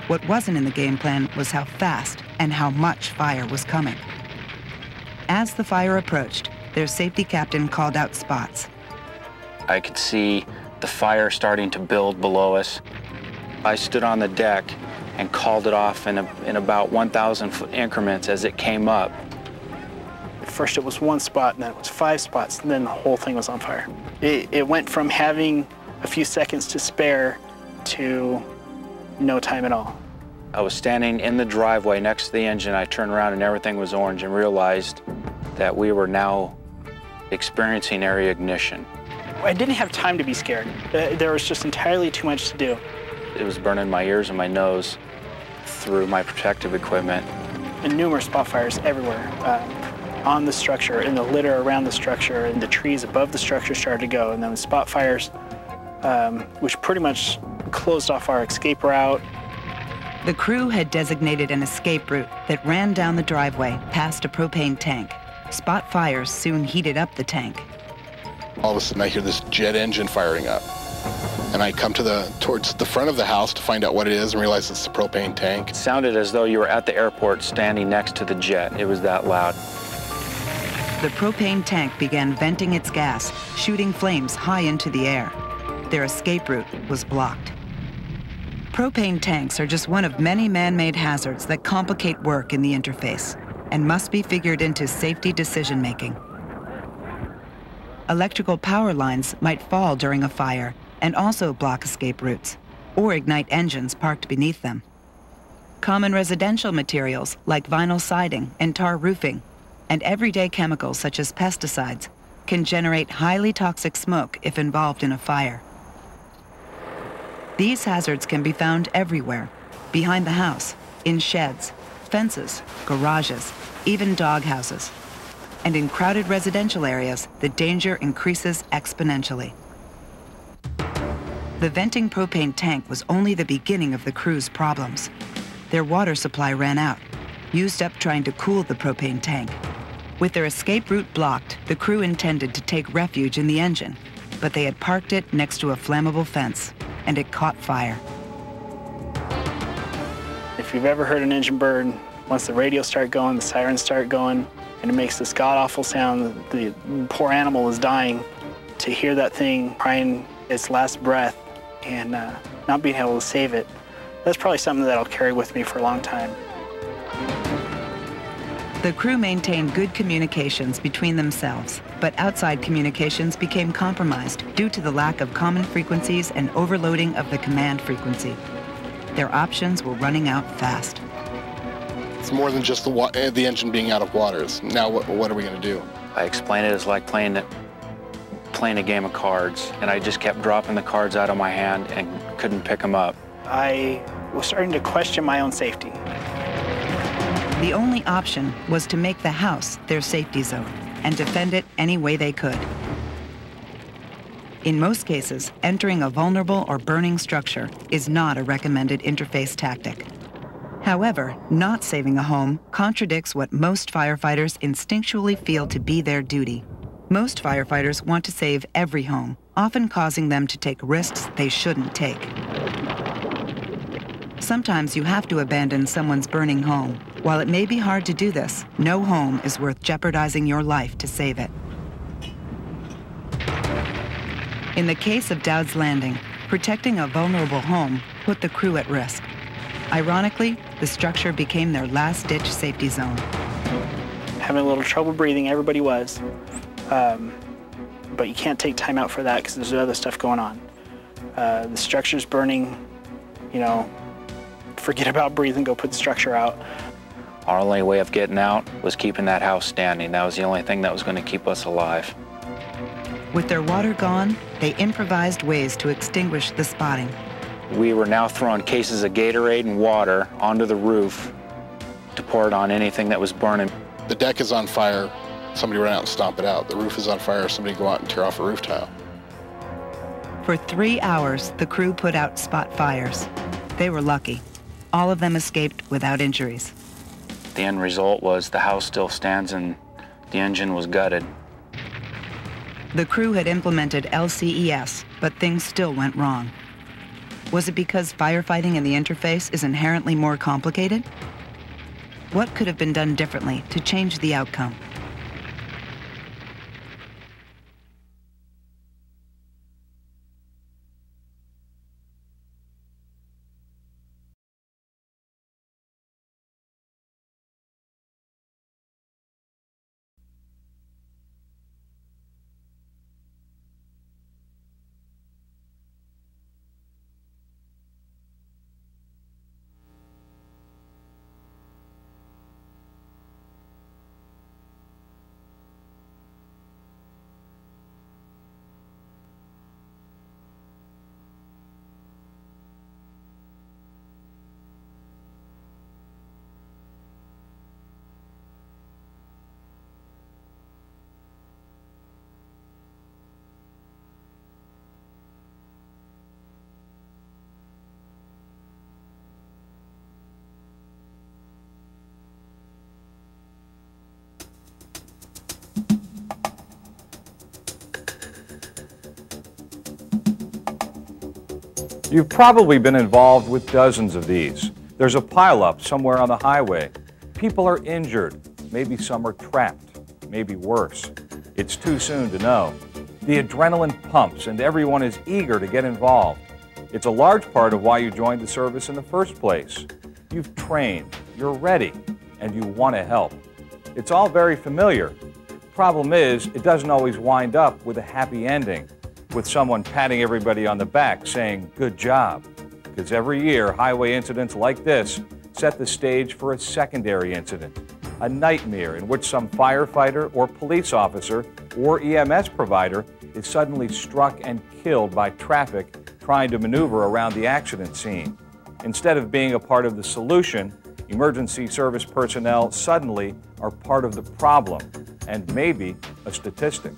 What wasn't in the game plan was how fast and how much fire was coming. As the fire approached, their safety captain called out spots. I could see the fire starting to build below us. I stood on the deck and called it off in about 1,000-foot increments as it came up. At first it was one spot, and then it was 5 spots, and then the whole thing was on fire. It went from having a few seconds to spare to no time at all. I was standing in the driveway next to the engine. I turned around and everything was orange and realized that we were now experiencing area ignition. I didn't have time to be scared. There was just entirely too much to do. It was burning my ears and my nose through my protective equipment. And numerous spot fires everywhere, on the structure, in the litter around the structure, and the trees above the structure started to go. And then spot fires, which pretty much closed off our escape route. The crew had designated an escape route that ran down the driveway past a propane tank. Spot fires soon heated up the tank. All of a sudden I hear this jet engine firing up. and I come towards the front of the house to find out what it is and realize it's the propane tank. It sounded as though you were at the airport standing next to the jet. It was that loud. The propane tank began venting its gas, shooting flames high into the air. Their escape route was blocked. Propane tanks are just one of many man-made hazards that complicate work in the interface and must be figured into safety decision-making. Electrical power lines might fall during a fire and also block escape routes, or ignite engines parked beneath them. Common residential materials like vinyl siding and tar roofing, and everyday chemicals such as pesticides, can generate highly toxic smoke if involved in a fire. These hazards can be found everywhere, behind the house, in sheds, fences, garages, even dog houses. And in crowded residential areas, the danger increases exponentially. The venting propane tank was only the beginning of the crew's problems. Their water supply ran out, used up trying to cool the propane tank. With their escape route blocked, the crew intended to take refuge in the engine, but they had parked it next to a flammable fence, and it caught fire. If you've ever heard an engine burn, once the radios start going, the sirens start going, and it makes this god-awful sound, the poor animal is dying. To hear that thing crying its last breath and not being able to save it, that's probably something that I'll carry with me for a long time. The crew maintained good communications between themselves, but outside communications became compromised due to the lack of common frequencies and overloading of the command frequency. Their options were running out fast. It's more than just the engine being out of water. Now what are we going to do? I explained it as like playing a game of cards, and I just kept dropping the cards out of my hand and couldn't pick them up. I was starting to question my own safety. The only option was to make the house their safety zone and defend it any way they could. In most cases, entering a vulnerable or burning structure is not a recommended interface tactic. However, not saving a home contradicts what most firefighters instinctually feel to be their duty. Most firefighters want to save every home, often causing them to take risks they shouldn't take. Sometimes you have to abandon someone's burning home. While it may be hard to do this, no home is worth jeopardizing your life to save it. In the case of Dowd's Landing, protecting a vulnerable home put the crew at risk. Ironically, the structure became their last-ditch safety zone. Having a little trouble breathing, everybody was. But you can't take time out for that because there's other stuff going on. The structure's burning, you know, forget about breathing, go put the structure out. Our only way of getting out was keeping that house standing. That was the only thing that was going to keep us alive. With their water gone, they improvised ways to extinguish the spotting. We were now throwing cases of Gatorade and water onto the roof to pour it on anything that was burning. The deck is on fire, somebody run out and stomp it out. The roof is on fire, somebody go out and tear off a roof tile. For 3 hours, the crew put out spot fires. They were lucky. All of them escaped without injuries. The end result was the house still stands and the engine was gutted. The crew had implemented LCES, but things still went wrong. Was it because firefighting in the interface is inherently more complicated? What could have been done differently to change the outcome? You've probably been involved with dozens of these. There's a pileup somewhere on the highway. People are injured. Maybe some are trapped. Maybe worse. It's too soon to know. The adrenaline pumps and everyone is eager to get involved. It's a large part of why you joined the service in the first place. You've trained, you're ready, and you want to help. It's all very familiar. Problem is, it doesn't always wind up with a happy ending, with someone patting everybody on the back saying, "Good job." Because every year, highway incidents like this set the stage for a secondary incident, a nightmare in which some firefighter or police officer or EMS provider is suddenly struck and killed by traffic trying to maneuver around the accident scene. Instead of being a part of the solution, emergency service personnel suddenly are part of the problem and maybe a statistic.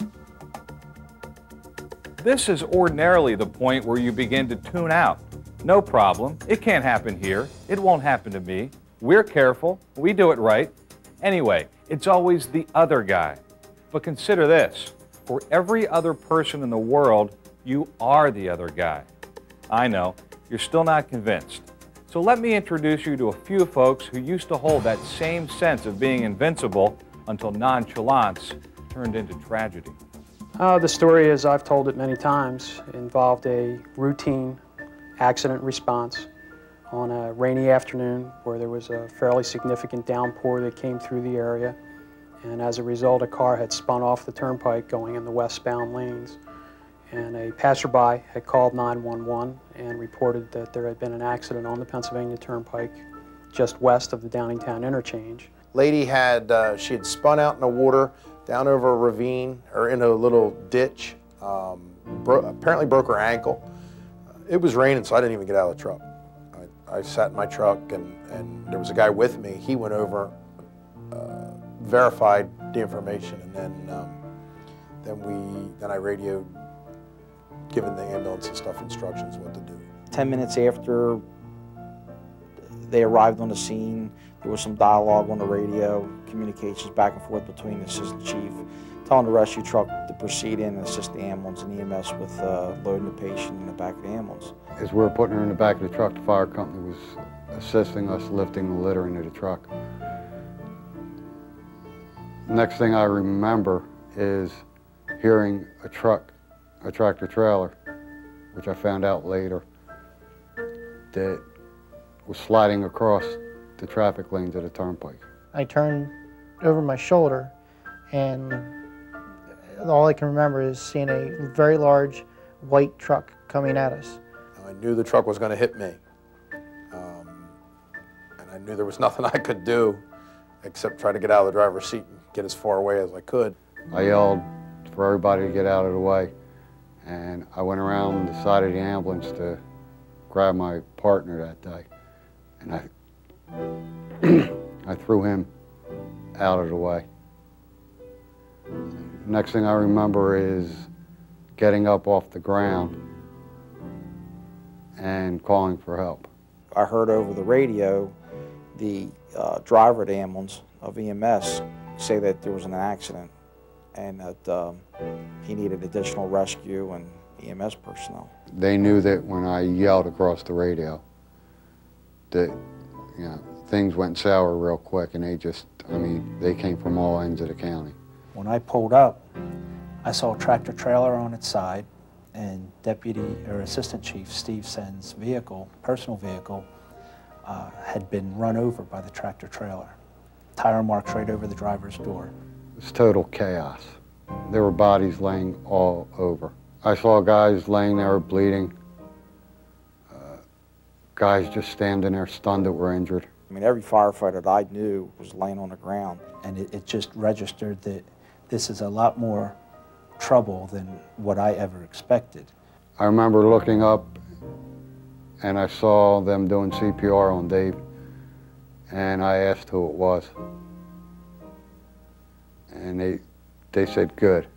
This is ordinarily the point where you begin to tune out. No problem, it can't happen here, it won't happen to me, we're careful, we do it right. Anyway, it's always the other guy. But consider this, for every other person in the world, you are the other guy. I know, you're still not convinced. So let me introduce you to a few folks who used to hold that same sense of being invincible until nonchalance turned into tragedy. The story, as I've told it many times, involved a routine accident response on a rainy afternoon where there was a fairly significant downpour that came through the area, and as a result a car had spun off the turnpike going in the westbound lanes, and a passerby had called 911 and reported that there had been an accident on the Pennsylvania Turnpike just west of the Downingtown interchange. Lady had, she had spun out in the water down over a ravine or in a little ditch, apparently broke her ankle. It was raining, so I didn't even get out of the truck. I sat in my truck, and there was a guy with me. He went over, verified the information, and then I radioed, giving the ambulance and stuff instructions what to do. 10 minutes after they arrived on the scene, there was some dialogue on the radio, communications back and forth between the assistant chief, telling the rescue truck to proceed in and assist the ambulance and EMS with loading the patient in the back of the ambulance. As we were putting her in the back of the truck, the fire company was assisting us lifting the litter into the truck. Next thing I remember is hearing a tractor trailer, which I found out later, that was sliding across the traffic lanes of the turnpike. I turned over my shoulder, and all I can remember is seeing a very large white truck coming at us. I knew the truck was going to hit me, and I knew there was nothing I could do except try to get out of the driver's seat and get as far away as I could. I yelled for everybody to get out of the way, and I went around the side of the ambulance to grab my partner that day, and I threw him out of the way. Next thing I remember is getting up off the ground and calling for help. I heard over the radio the driver of the ambulance of EMS say that there was an accident and that he needed additional rescue and EMS personnel. They knew that when I yelled across the radio that, you know, things went sour real quick, and they came from all ends of the county. When I pulled up, I saw a tractor trailer on its side, and Assistant Chief Steve Sen's vehicle, personal vehicle, had been run over by the tractor trailer. Tire marks right over the driver's door. It was total chaos. There were bodies laying all over. I saw guys laying there bleeding, guys just standing there stunned that were injured. I mean, every firefighter that I knew was laying on the ground. And it just registered that this is a lot more trouble than what I ever expected. I remember looking up and I saw them doing CPR on Dave, and I asked who it was. And they said, "Good."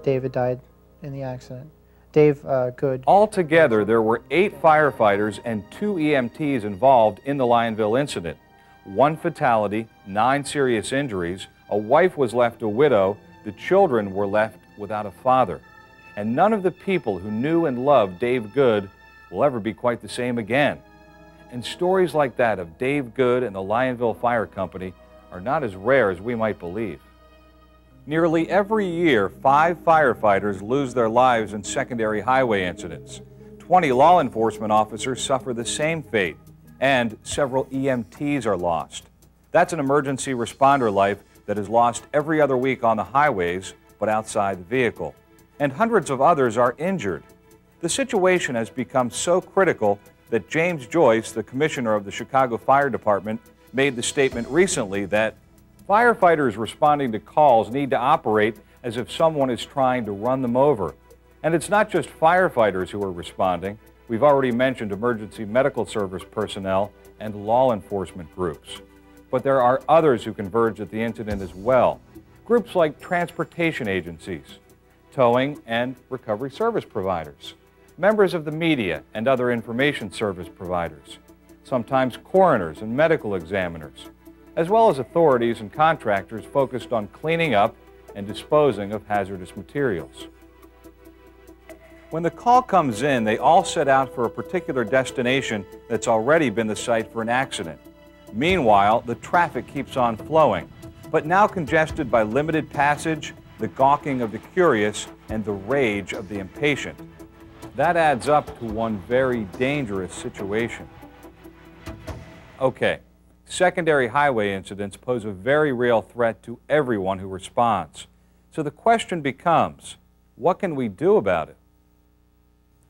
David died in the accident. Dave, Good. Altogether, there were 8 firefighters and 2 EMTs involved in the Lionville incident. 1 fatality, 9 serious injuries, a wife was left a widow, the children were left without a father. And none of the people who knew and loved Dave Good will ever be quite the same again. And stories like that of Dave Good and the Lionville Fire Company are not as rare as we might believe. Nearly every year, 5 firefighters lose their lives in secondary highway incidents. 20 law enforcement officers suffer the same fate, and several EMTs are lost. That's an emergency responder life that is lost every other week on the highways, but outside the vehicle. And hundreds of others are injured. The situation has become so critical that James Joyce, the commissioner of the Chicago Fire Department, made the statement recently that firefighters responding to calls need to operate as if someone is trying to run them over. And it's not just firefighters who are responding. We've already mentioned emergency medical service personnel and law enforcement groups. But there are others who converge at the incident as well. Groups like transportation agencies, towing and recovery service providers, members of the media and other information service providers, sometimes coroners and medical examiners, as well as authorities and contractors focused on cleaning up and disposing of hazardous materials. When the call comes in, they all set out for a particular destination that's already been the site for an accident. Meanwhile, the traffic keeps on flowing, but now congested by limited passage, the gawking of the curious, and the rage of the impatient. That adds up to one very dangerous situation. Okay, secondary highway incidents pose a very real threat to everyone who responds. So the question becomes, what can we do about it?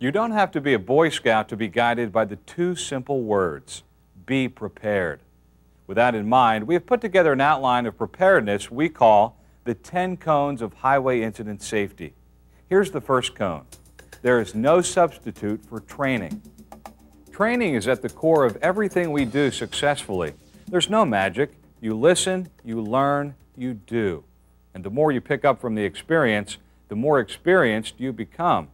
You don't have to be a Boy Scout to be guided by the 2 simple words, be prepared. With that in mind, we have put together an outline of preparedness we call the 10 cones of highway incident safety. Here's the first cone. There is no substitute for training. Training is at the core of everything we do successfully. There's no magic. You listen, you learn, you do. And the more you pick up from the experience, the more experienced you become.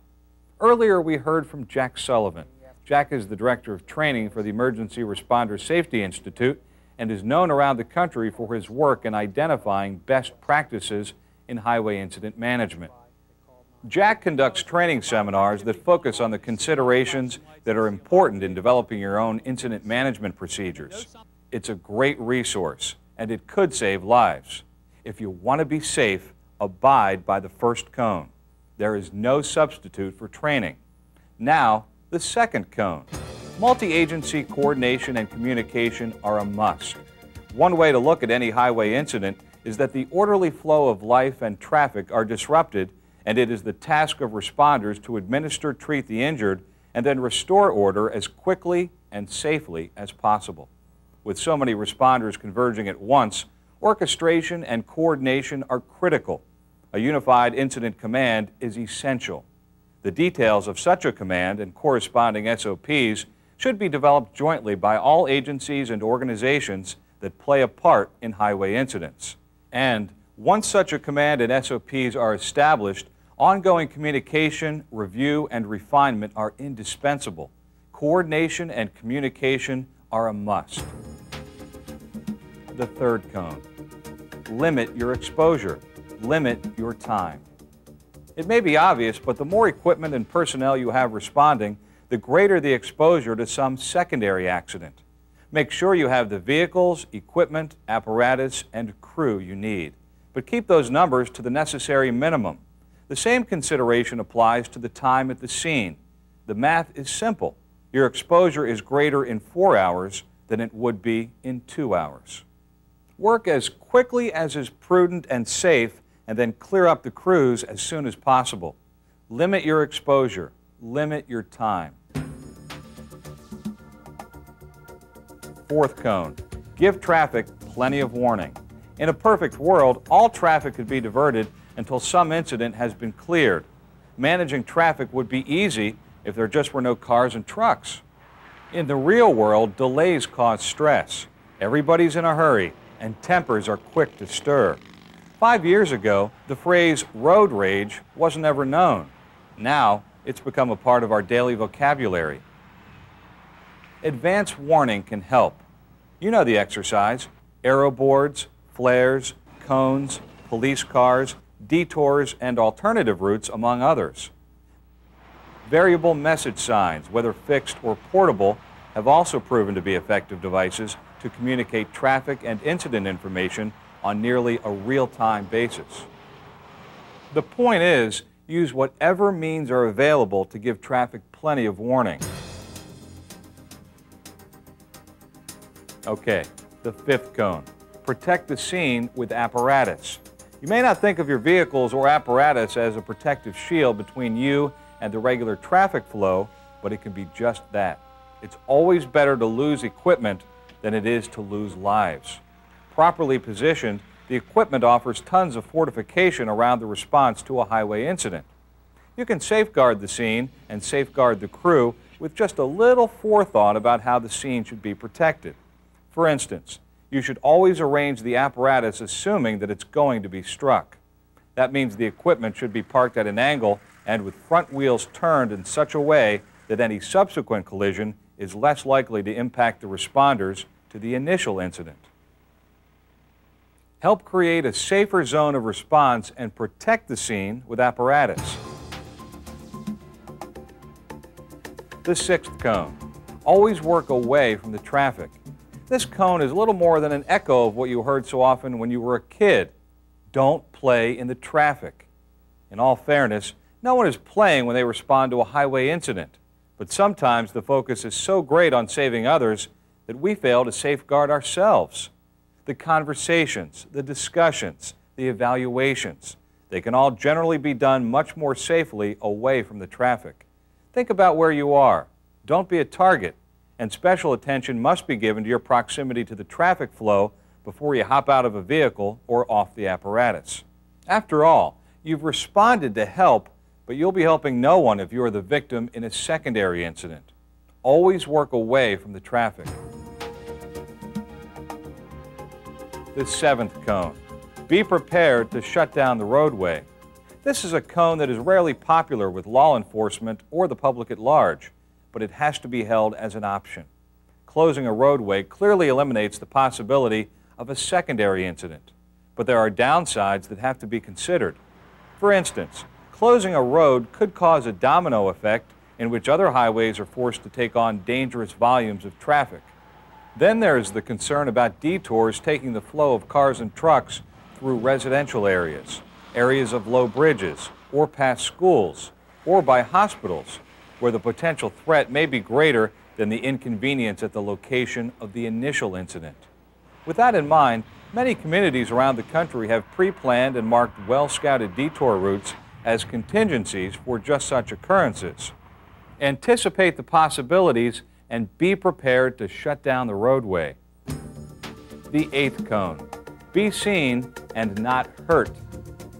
Earlier, we heard from Jack Sullivan. Jack is the Director of Training for the Emergency Responder Safety Institute and is known around the country for his work in identifying best practices in highway incident management. Jack conducts training seminars that focus on the considerations that are important in developing your own incident management procedures. It's a great resource, and it could save lives. If you want to be safe, abide by the first cone. There is no substitute for training. Now, the second cone. Multi-agency coordination and communication are a must. One way to look at any highway incident is that the orderly flow of life and traffic are disrupted, and it is the task of responders to administer, treat the injured, and then restore order as quickly and safely as possible. With so many responders converging at once, orchestration and coordination are critical. A unified incident command is essential. The details of such a command and corresponding SOPs should be developed jointly by all agencies and organizations that play a part in highway incidents. And once such a command and SOPs are established, ongoing communication, review, and refinement are indispensable. Coordination and communication are a must. The third cone. Limit your exposure. Limit your time. It may be obvious, but the more equipment and personnel you have responding, the greater the exposure to some secondary accident. Make sure you have the vehicles, equipment, apparatus, and crew you need. But keep those numbers to the necessary minimum. The same consideration applies to the time at the scene. The math is simple. Your exposure is greater in 4 hours than it would be in 2 hours. Work as quickly as is prudent and safe, and then clear up the crews as soon as possible. Limit your exposure. Limit your time. Fourth cone. Give traffic plenty of warning. In a perfect world, all traffic could be diverted until some incident has been cleared. Managing traffic would be easy if there just were no cars and trucks. In the real world, delays cause stress. Everybody's in a hurry, and tempers are quick to stir. 5 years ago, the phrase road rage wasn't ever known. Now, it's become a part of our daily vocabulary. Advance warning can help. You know the exercise: arrow boards, flares, cones, police cars, detours, and alternative routes, among others. Variable message signs, whether fixed or portable, have also proven to be effective devices to communicate traffic and incident information on nearly a real-time basis. The point is, use whatever means are available to give traffic plenty of warning. Okay, the fifth cone. Protect the scene with apparatus. You may not think of your vehicles or apparatus as a protective shield between you and the regular traffic flow, but it can be just that. It's always better to lose equipment than it is to lose lives. Properly positioned, the equipment offers tons of fortification around the response to a highway incident. You can safeguard the scene and safeguard the crew with just a little forethought about how the scene should be protected. For instance, you should always arrange the apparatus assuming that it's going to be struck. That means the equipment should be parked at an angle and with front wheels turned in such a way that any subsequent collision is less likely to impact the responders to the initial incident. Help create a safer zone of response and protect the scene with apparatus. The sixth cone. Always work away from the traffic. This cone is little more than an echo of what you heard so often when you were a kid. Don't play in the traffic. In all fairness, no one is playing when they respond to a highway incident, but sometimes the focus is so great on saving others that we fail to safeguard ourselves. The conversations, the discussions, the evaluations, they can all generally be done much more safely away from the traffic. Think about where you are. Don't be a target, and special attention must be given to your proximity to the traffic flow before you hop out of a vehicle or off the apparatus. After all, you've responded to help, but you'll be helping no one if you are the victim in a secondary incident. Always work away from the traffic. The seventh cone. Be prepared to shut down the roadway. This is a cone that is rarely popular with law enforcement or the public at large, but it has to be held as an option. Closing a roadway clearly eliminates the possibility of a secondary incident, but there are downsides that have to be considered. For instance, closing a road could cause a domino effect in which other highways are forced to take on dangerous volumes of traffic. Then there's the concern about detours taking the flow of cars and trucks through residential areas, areas of low bridges, or past schools, or by hospitals, where the potential threat may be greater than the inconvenience at the location of the initial incident. With that in mind, many communities around the country have pre-planned and marked well-scouted detour routes as contingencies for just such occurrences. Anticipate the possibilities and be prepared to shut down the roadway. The eighth cone. Be seen and not hurt.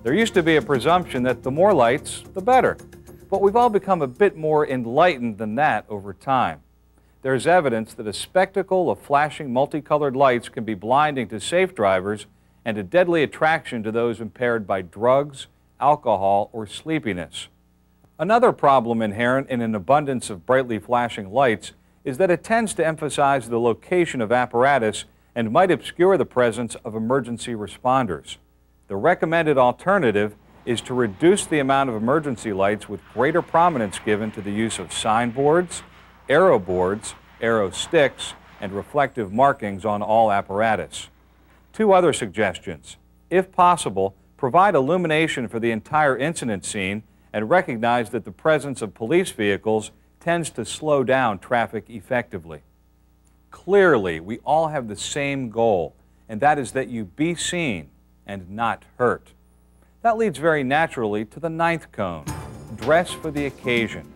There used to be a presumption that the more lights, the better. But we've all become a bit more enlightened than that over time. There's evidence that a spectacle of flashing multicolored lights can be blinding to safe drivers and a deadly attraction to those impaired by drugs, alcohol, or sleepiness. Another problem inherent in an abundance of brightly flashing lights is that it tends to emphasize the location of apparatus and might obscure the presence of emergency responders. The recommended alternative is to reduce the amount of emergency lights with greater prominence given to the use of signboards, arrow boards, arrow sticks, and reflective markings on all apparatus. Two other suggestions. If possible, provide illumination for the entire incident scene and recognize that the presence of police vehicles tends to slow down traffic effectively. Clearly, we all have the same goal, and that is that you be seen and not hurt. That leads very naturally to the ninth cone. Dress for the occasion.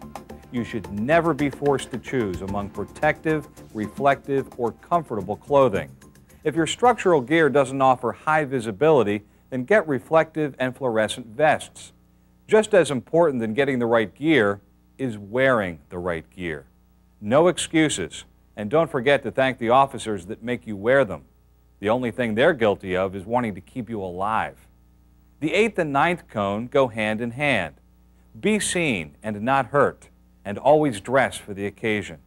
You should never be forced to choose among protective, reflective, or comfortable clothing. If your structural gear doesn't offer high visibility, then get reflective and fluorescent vests. Just as important than getting the right gear is wearing the right gear. No excuses, and don't forget to thank the officers that make you wear them. The only thing they're guilty of is wanting to keep you alive. The eighth and ninth cone go hand in hand. Be seen and not hurt, and always dress for the occasion.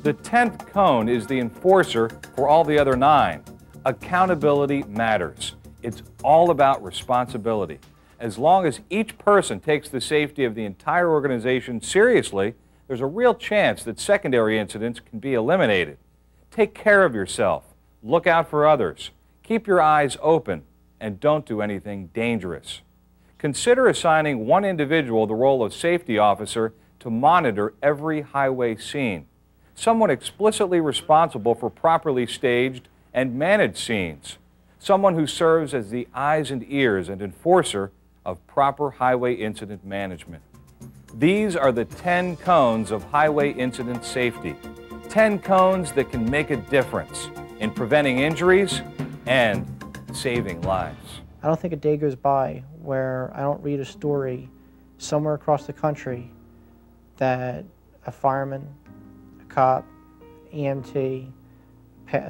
The 10th cone is the enforcer for all the other 9. Accountability matters. It's all about responsibility. As long as each person takes the safety of the entire organization seriously, there's a real chance that secondary incidents can be eliminated. Take care of yourself. Look out for others. Keep your eyes open, and don't do anything dangerous. Consider assigning one individual the role of safety officer to monitor every highway scene. Someone explicitly responsible for properly staged and managed scenes. Someone who serves as the eyes and ears and enforcer of proper highway incident management. These are the 10 cones of highway incident safety. 10 cones that can make a difference in preventing injuries and saving lives. I don't think a day goes by where I don't read a story somewhere across the country that a fireman, a cop, EMT,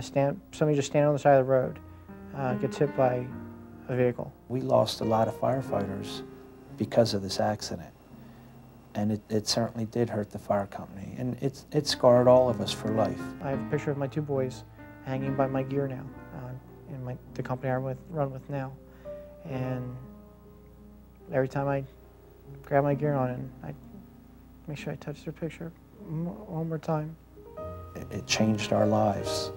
somebody just standing on the side of the road gets hit by a vehicle. We lost a lot of firefighters because of this accident, and it certainly did hurt the fire company, and it scarred all of us for life. I have a picture of my 2 boys hanging by my gear now in the company I run with now, and every time I grab my gear on and I make sure I touch their picture one more time. It changed our lives.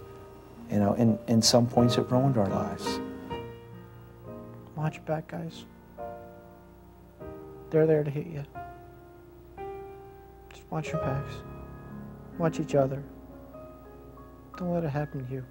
You know, in some points it ruined our lives. Watch your back, guys. They're there to hit you. Just watch your backs. Watch each other. Don't let it happen to you.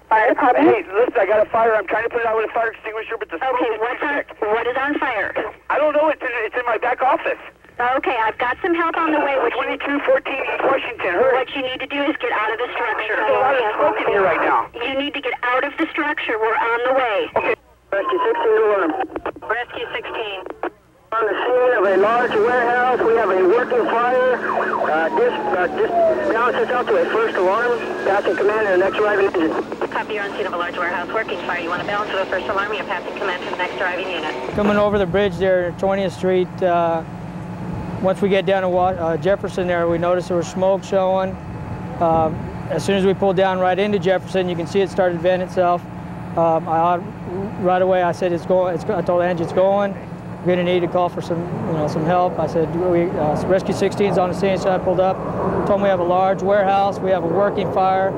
Fire department? Hey, listen, I got a fire. I'm trying to put it out with a fire extinguisher, but the smoke is what is on fire? I don't know. It's in my back office. Okay, I've got some help on the way. 2214 East Washington. Hurry. What you need to do is get out of the structure. There's a lot of smoke in here right now. You need to get out of the structure. We're on the way. Okay. Rescue 16 to alarm. Rescue 16. On the scene of a large warehouse, we have a working fire. Just balance this out to a first alarm. Passing command to the next arriving engine. Copy, you're on scene of a large warehouse working fire. You want to balance to the first alarm. You're passing command to the next arriving unit. Coming over the bridge there, 20th Street. Once we get down to Jefferson there, we noticed there was smoke showing. As soon as we pulled down right into Jefferson, you can see it started venting itself. Right away, I said, I told the engine it's going. We're going to need to call for some help. I said, Rescue 16's on the scene, so I pulled up. Told them we have a large warehouse, we have a working fire.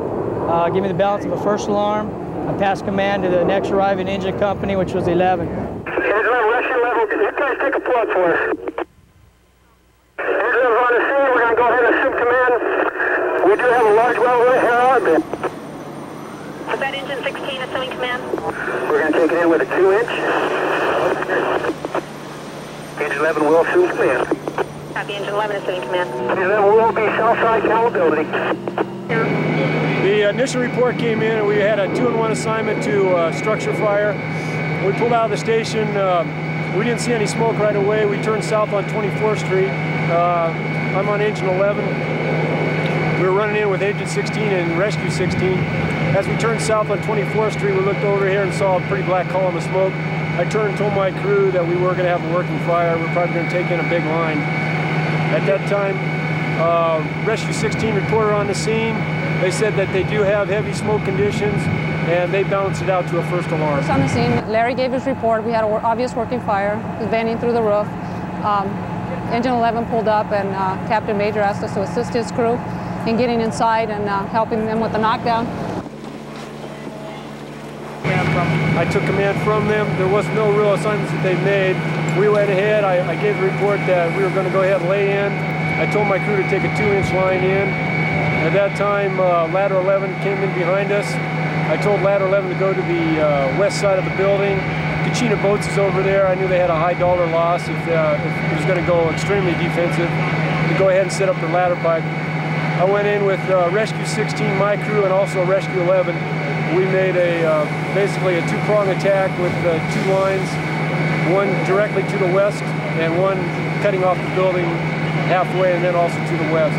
Give me the balance of a first alarm. I passed command to the next arriving engine company, which was 11. Russian level, you guys take a plug for us. Engine on the scene, we're going to go ahead and assume command. We do have a large warehouse. Was that engine 16 assuming command? We're going to take it in with a 2-inch. Engine 11 will assume command. Copy, engine 11 assuming command. Engine 11 will be southside accountability. The initial report came in and we had a 2-in-1 assignment to structure fire. We pulled out of the station. We didn't see any smoke right away. We turned south on 24th Street. I'm on engine 11. We were running in with engine 16 and rescue 16. As we turned south on 24th Street, we looked over here and saw a pretty black column of smoke. I turned and told my crew that we were going to have a working fire. We're probably going to take in a big line. At that time, Rescue 16 reporter on the scene. They said that they do have heavy smoke conditions, and they balanced it out to a first alarm. On the scene, Larry gave his report. We had an obvious working fire. It was venting through the roof. Engine 11 pulled up, and Captain Major asked us to assist his crew in getting inside and helping them with the knockdown. I took command from them. There was no real assignments that they made. We went ahead. I gave the report that we were going to go ahead and lay in. I told my crew to take a 2-inch line in. At that time, ladder 11 came in behind us. I told ladder 11 to go to the west side of the building. Kachina Boats is over there. I knew they had a high dollar loss if it was going to go extremely defensive, to go ahead and set up the ladder pipe. I went in with Rescue 16, my crew, and also Rescue 11. We made basically a 2-prong attack with 2 lines, one directly to the west and one cutting off the building halfway and then also to the west.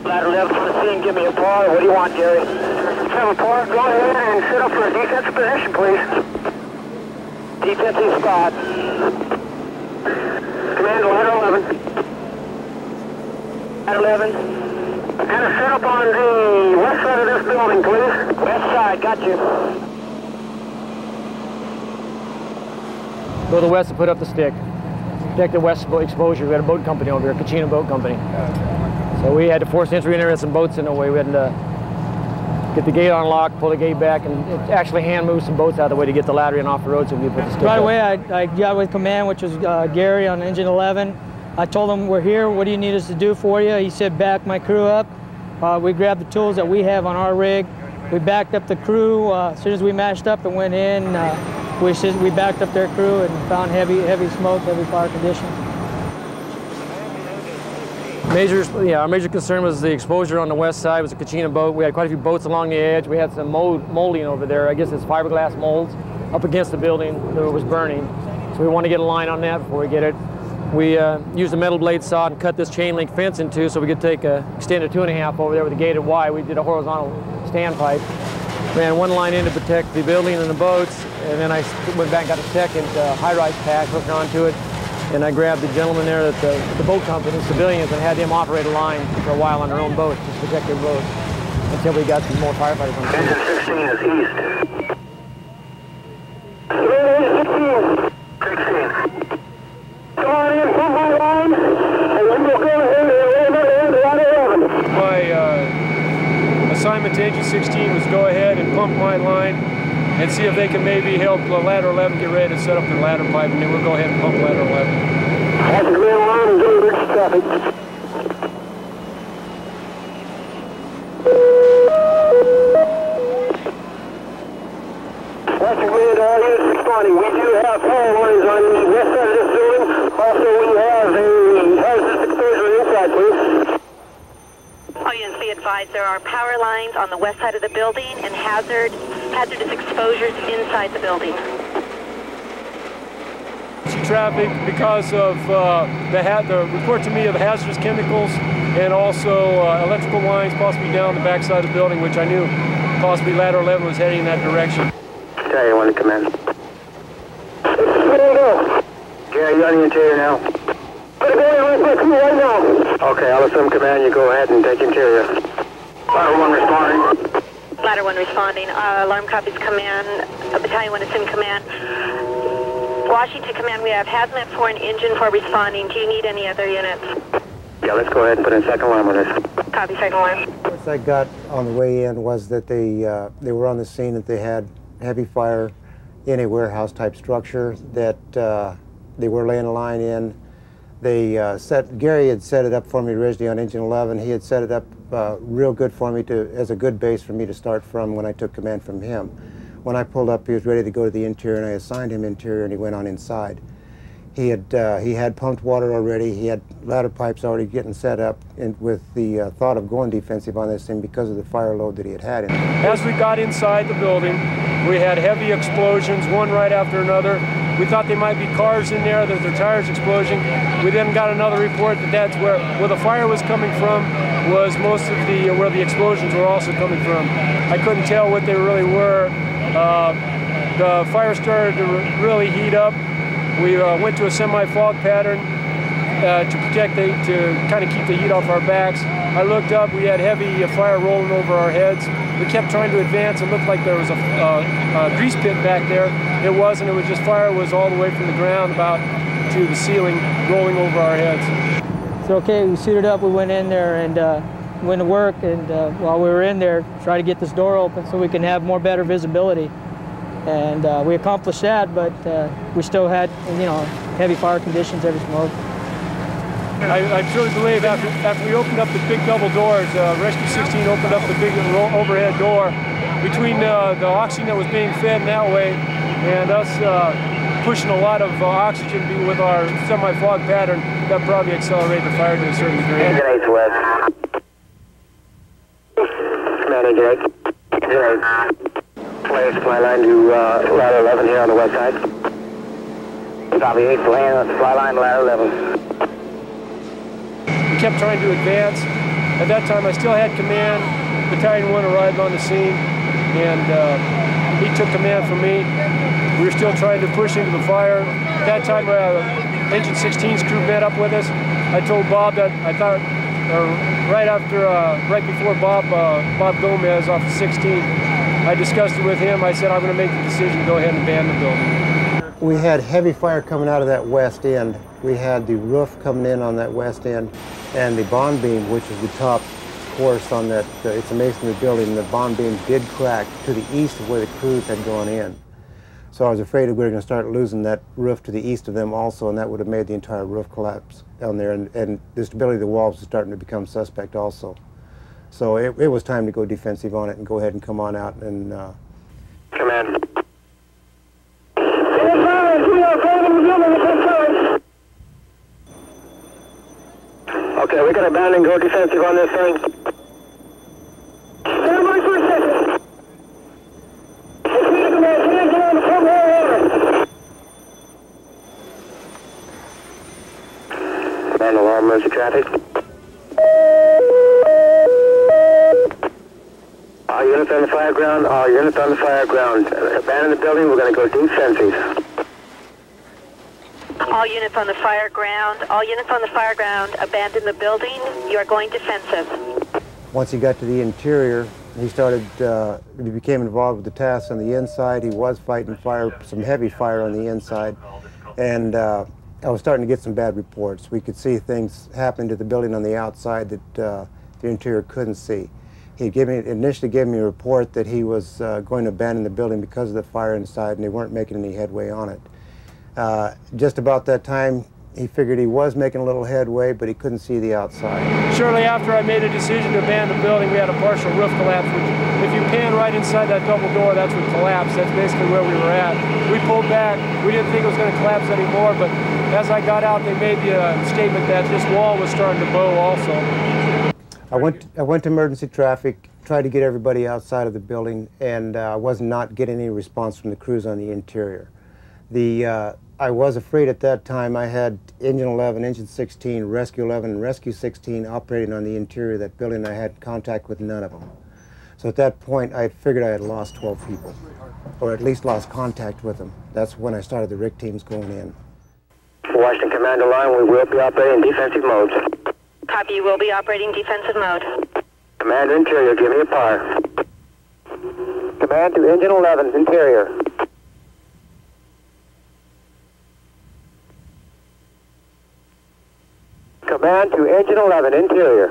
Ladder 11 on the scene, give me a par. What do you want, Jerry? Have a par. Go ahead and set up for a defensive position, please. Defensive spot. Command ladder 11. Ladder 11. And a set up on the west side of this building, please. West side, got you. Go to the west and put up the stick. Protect the west exposure. We had a boat company over here, Kachina Boat Company. So we had to force entry in there, had some boats in the way. We had to get the gate unlocked, pull the gate back, and actually hand move some boats out of the way to get the ladder in off the road so we could put the stick Right up. away, I got with command, which was Gary on engine 11. I told him, we're here, what do you need us to do for you? He said, back my crew up. We grabbed the tools that we have on our rig. We backed up the crew. As soon as we mashed up and went in, we backed up their crew and found heavy smoke, heavy fire conditions. Our major concern was the exposure on the west side. It was a Kachina boat. We had quite a few boats along the edge. We had some molding over there. I guess it's fiberglass molds up against the building that was burning. So we want to get a line on that before we get it. We used a metal blade saw and cut this chain link fence in two so we could take extend a 2.5 over there with a gated Y. We did a horizontal standpipe. Ran one line in to protect the building and the boats, and then I went back and got a second high-rise pack, hooked onto it, and I grabbed the gentleman there at the boat company, civilians, and had them operate a line for a while on their own boat to protect their boats until we got some more firefighters on the scene. Engine 16 is east. 16. Come on in, put my line, and then we'll go ahead and ladder 11. My assignment to engine 16 was go ahead and pump my line and see if they can maybe help ladder 11 get ready to set up their ladder pipe, and then we'll go ahead and pump ladder 11. That's a clear line and do bridge traffic. That's a clear to all units responding. We do have power lines on the west side of this building. Also, we have a hazardous exposure inside, please. All units be advised, there are power lines on the west side of the building and hazardous exposures inside the building. Traffic because of the report to me of hazardous chemicals and also electrical lines possibly down the back side of the building, which I knew possibly ladder 11 was heading in that direction. Tell you when to come in. Where do you go? Gary, you're on the interior now. Put a guy on my crew right now. Okay, I'll assume command. You go ahead and take interior. Ladder 1 responding. Ladder 1 responding. Alarm copies command. Battalion 1 assume command. Washington command, we have hazmat 4 and engine 4 responding. Do you need any other units? Yeah, let's go ahead and put in second alarm on this. Copy, second alarm. First I got on the way in was that they were on the scene that they had heavy fire in a warehouse type structure that they were laying a line in. Gary had set it up for me originally on engine 11. He had set it up real good for me as a good base for me to start from when I took command from him. When I pulled up, he was ready to go to the interior, and I assigned him interior, and he went on inside. He had pumped water already. He had ladder pipes already getting set up, and with the thought of going defensive on this thing because of the fire load that he had in it. As we got inside the building, we had heavy explosions, one right after another. We thought they might be cars in there, that their tires explosion. We then got another report that that's where the fire was coming from, was most of where the explosions were also coming from. I couldn't tell what they really were. The fire started to really heat up. We went to a semi-fog pattern to kind of keep the heat off our backs. I looked up, we had heavy fire rolling over our heads. We kept trying to advance. It looked like there was a grease pit back there. It wasn't, it was just fire was all the way from the ground about to the ceiling rolling over our heads. So okay, we suited up, we went in there and went to work, and while we were in there, tried to get this door open so we can have better visibility. And we accomplished that, but we still had, you know, heavy fire conditions, heavy smoke. I truly believe after we opened up the big double doors, Rescue 16 opened up the big overhead door, between the oxygen that was being fed in that way and us pushing a lot of oxygen with our semi-fog pattern, that probably accelerated the fire to a certain degree. Engine 8's west. Command Engine 8. Engine 8. Play supply line to ladder 11 here on the west side. Copy 8, land on supply line ladder 11. We kept trying to advance. At that time, I still had command. Battalion 1 arrived on the scene, and he took command from me. We were still trying to push into the fire. At that time, Engine 16's crew met up with us. I told Bob that I thought, right before Bob Gomez off of 16, I discussed it with him. I said, I'm going to make the decision to go ahead and abandon the building. We had heavy fire coming out of that west end. We had the roof coming in on that west end, and the bond beam, which is the top course on that, it's a masonry building, the bond beam did crack to the east of where the crews had gone in. So I was afraid that we were going to start losing that roof to the east of them also, and that would have made the entire roof collapse down there, and the stability of the walls was starting to become suspect also. So it was time to go defensive on it and go ahead and come on out and... Command. Okay, we got to abandon and go defensive on this thing. Stand by for a second. Command alarm, emergency traffic. All units on the fire ground, all units on the fire ground. Abandon the building, we're going to go defensive. All units on the fire ground, abandon the building. You are going defensive. Once he got to the interior, he became involved with the tasks on the inside. He was fighting fire, some heavy fire on the inside, and I was starting to get some bad reports. We could see things happening to the building on the outside that the interior couldn't see. He initially gave me a report that he was going to abandon the building because of the fire inside, and they weren't making any headway on it. Just about that time, he figured he was making a little headway, but he couldn't see the outside. Shortly after I made a decision to abandon the building, we had a partial roof collapse, which, if you pan right inside that double door, that's what collapsed. That's basically where we were at. We pulled back. We didn't think it was going to collapse anymore, but as I got out, they made the statement that this wall was starting to bow also. I went to emergency traffic, tried to get everybody outside of the building, and I was not getting any response from the crews on the interior. I was afraid at that time. I had Engine 11, Engine 16, Rescue 11, and Rescue 16 operating on the interior of that building. I had contact with none of them. So at that point, I figured I had lost 12 people, or at least lost contact with them. That's when I started the RIC teams going in. Washington Command Line, we will be operating defensive mode. Copy, you will be operating defensive mode. Commander Interior, give me a par. Command to Engine 11, Interior. Command to Engine 11, Interior.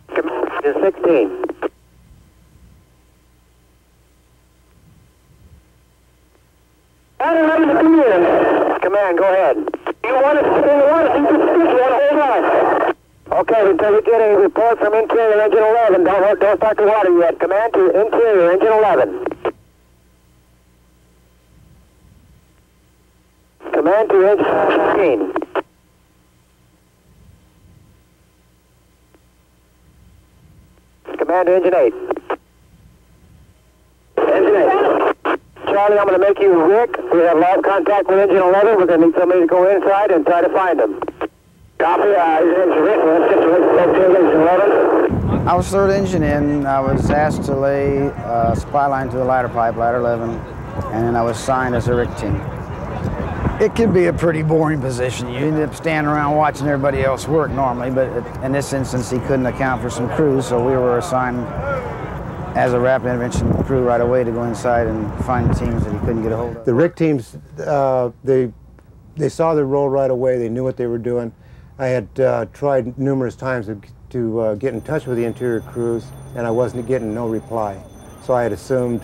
Command to 16. Command, go ahead. You want to hold on. Okay, until we get a report from Interior Engine 11, don't start the water yet. Command to Interior Engine 11. Command to Engine 16. Command to Engine 8. Engine 8. Charlie, I'm going to make you Rick. We have lost contact with Engine 11. We're going to need somebody to go inside and try to find them. Copy. Engine Rick. Engine 11. I was third engine in. I was asked to lay a supply line to the ladder pipe, ladder 11, and then I was assigned as a RIC team. It could be a pretty boring position. You end up standing around watching everybody else work normally, but in this instance, he couldn't account for some crews, so we were assigned as a rapid intervention crew right away to go inside and find the teams that he couldn't get a hold of. The RIC teams, they saw their role right away. They knew what they were doing. I had tried numerous times to get in touch with the interior crews, and I wasn't getting no reply. So I had assumed,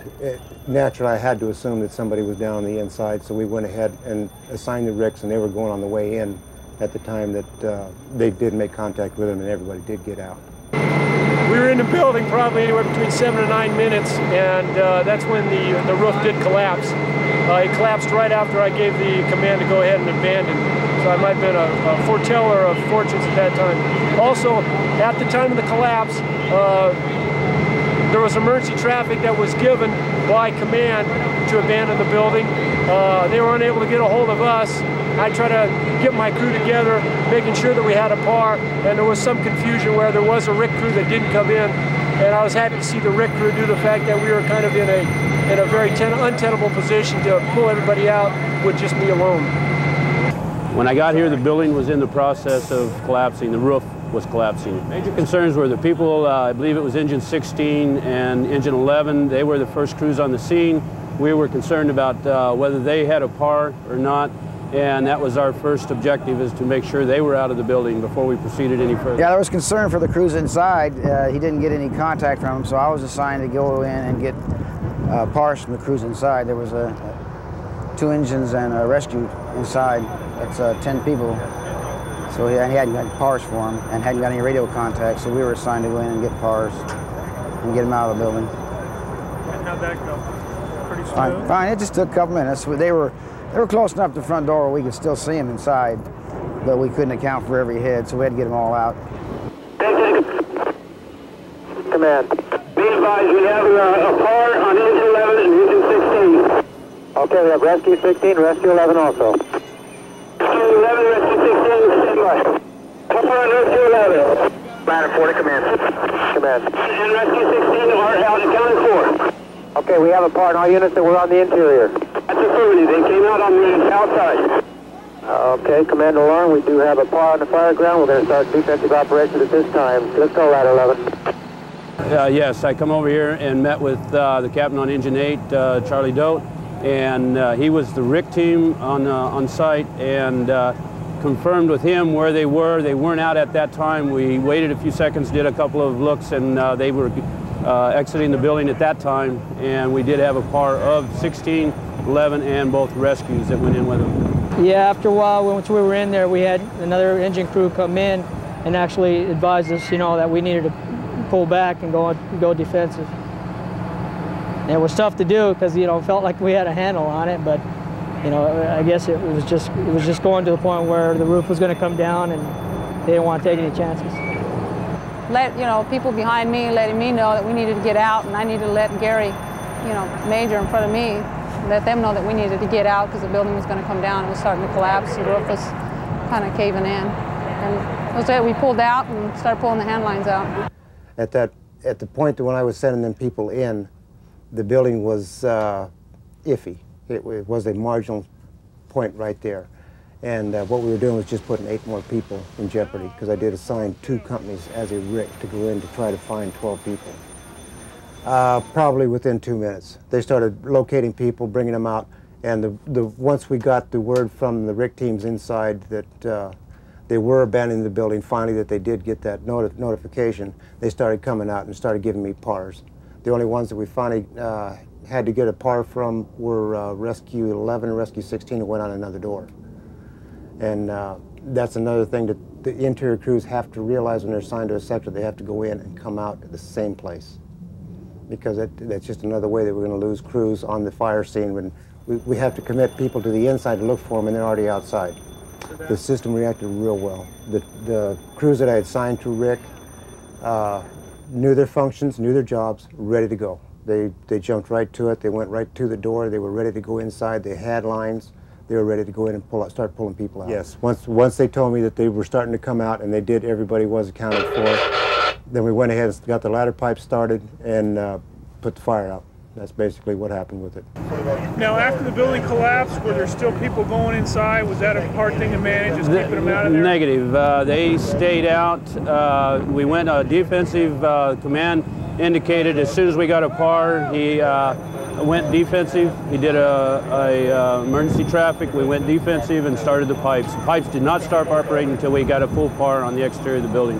naturally I had to assume that somebody was down on the inside, so we went ahead and assigned the RICs, and they were going on the way in at the time that they did make contact with them, and everybody did get out. We were in the building probably anywhere between 7 to 9 minutes, and that's when the roof did collapse. It collapsed right after I gave the command to go ahead and abandon. So I might have been a foreteller of fortunes at that time. Also, at the time of the collapse, there was emergency traffic that was given by command to abandon the building. They were unable to get a hold of us. I tried to get my crew together, making sure that we had a par, and there was some confusion where there was a RIC crew that didn't come in, and I was happy to see the RIC crew due to the fact that we were kind of in a very untenable position to pull everybody out with just me alone. When I got here, the building was in the process of collapsing. The roof was collapsing. Major concerns were the people, I believe it was engine 16 and engine 11. They were the first crews on the scene. We were concerned about whether they had a par or not. And that was our first objective, is to make sure they were out of the building before we proceeded any further. Yeah, there was concern for the crews inside. He didn't get any contact from them, so I was assigned to go in and get pars from the crews inside. There was 2 engines and a rescue inside. That's 10 people. So he hadn't got pars for them and hadn't got any radio contact, so we were assigned to go in and get pars and get them out of the building. And how'd that go? Pretty smooth? Fine, fine. It just took a couple minutes. They were close enough to the front door where we could still see them inside, but we couldn't account for every head, so we had to get them all out. Command. Be advised, we have a par on engine 11 and engine 16. Okay, we have rescue 16, rescue 11 also. Rescue 11, rescue 16, stand by. Par on rescue 11. Ladder 4 to command. Command. And rescue 16 are out accounted for. Okay, we have a par on all units that were on the interior. That's affirmative. They came out on the outside. Okay, command alarm. We do have a par on the fire ground. We're going to start defensive operations at this time. Let's go, ladder 11. Yes, I come over here and met with the captain on engine 8, Charlie Dote, and he was the RIC team on site, and confirmed with him where they were. They weren't out at that time. We waited a few seconds, did a couple of looks, and they were exiting the building at that time, and we did have a par of 16, 11, and both rescues that went in with them. Yeah, after a while, once we were in there, we had another engine crew come in and actually advised us, that we needed to pull back and go defensive. And it was tough to do because, felt like we had a handle on it, but, I guess it was just going to the point where the roof was going to come down and they didn't want to take any chances. Let people behind me letting me know that we needed to get out, and I needed to let Gary, Major in front of me, let them know that we needed to get out because the building was going to come down. It was starting to collapse. The roof was kind of caving in, and that was it. We pulled out and started pulling the hand lines out. At the point that when I was sending them people in, the building was iffy. It was a marginal point right there. And what we were doing was just putting 8 more people in jeopardy, because I did assign 2 companies as a RIC to go in to try to find 12 people. Probably within 2 minutes. They started locating people, bringing them out, and once we got the word from the RIC teams inside that they were abandoning the building, finally that they did get that notification, they started coming out and started giving me pars. The only ones that we finally had to get a par from were Rescue 11 and Rescue 16 that went on another door. And that's another thing that the interior crews have to realize when they're assigned to a sector. They have to go in and come out at the same place, because that's just another way that we're going to lose crews on the fire scene. When we have to commit people to the inside to look for them, and they're already outside. The system reacted real well. The crews that I had signed to RIC knew their functions, knew their jobs, ready to go. They jumped right to it. They went right to the door. They were ready to go inside. They had lines. They were ready to go in and start pulling people out. Yes. Once they told me that they were starting to come out, and they did, everybody was accounted for, then we went ahead and got the ladder pipe started and put the fire out. That's basically what happened with it. Now, after the building collapsed, were there still people going inside? Was that a hard thing to manage, just keeping them out of there? Negative. They stayed out. We went defensive. Command indicated as soon as we got a par, he went defensive. He did a emergency traffic. We went defensive and started the pipes. The pipes did not start operating until we got a full par on the exterior of the building.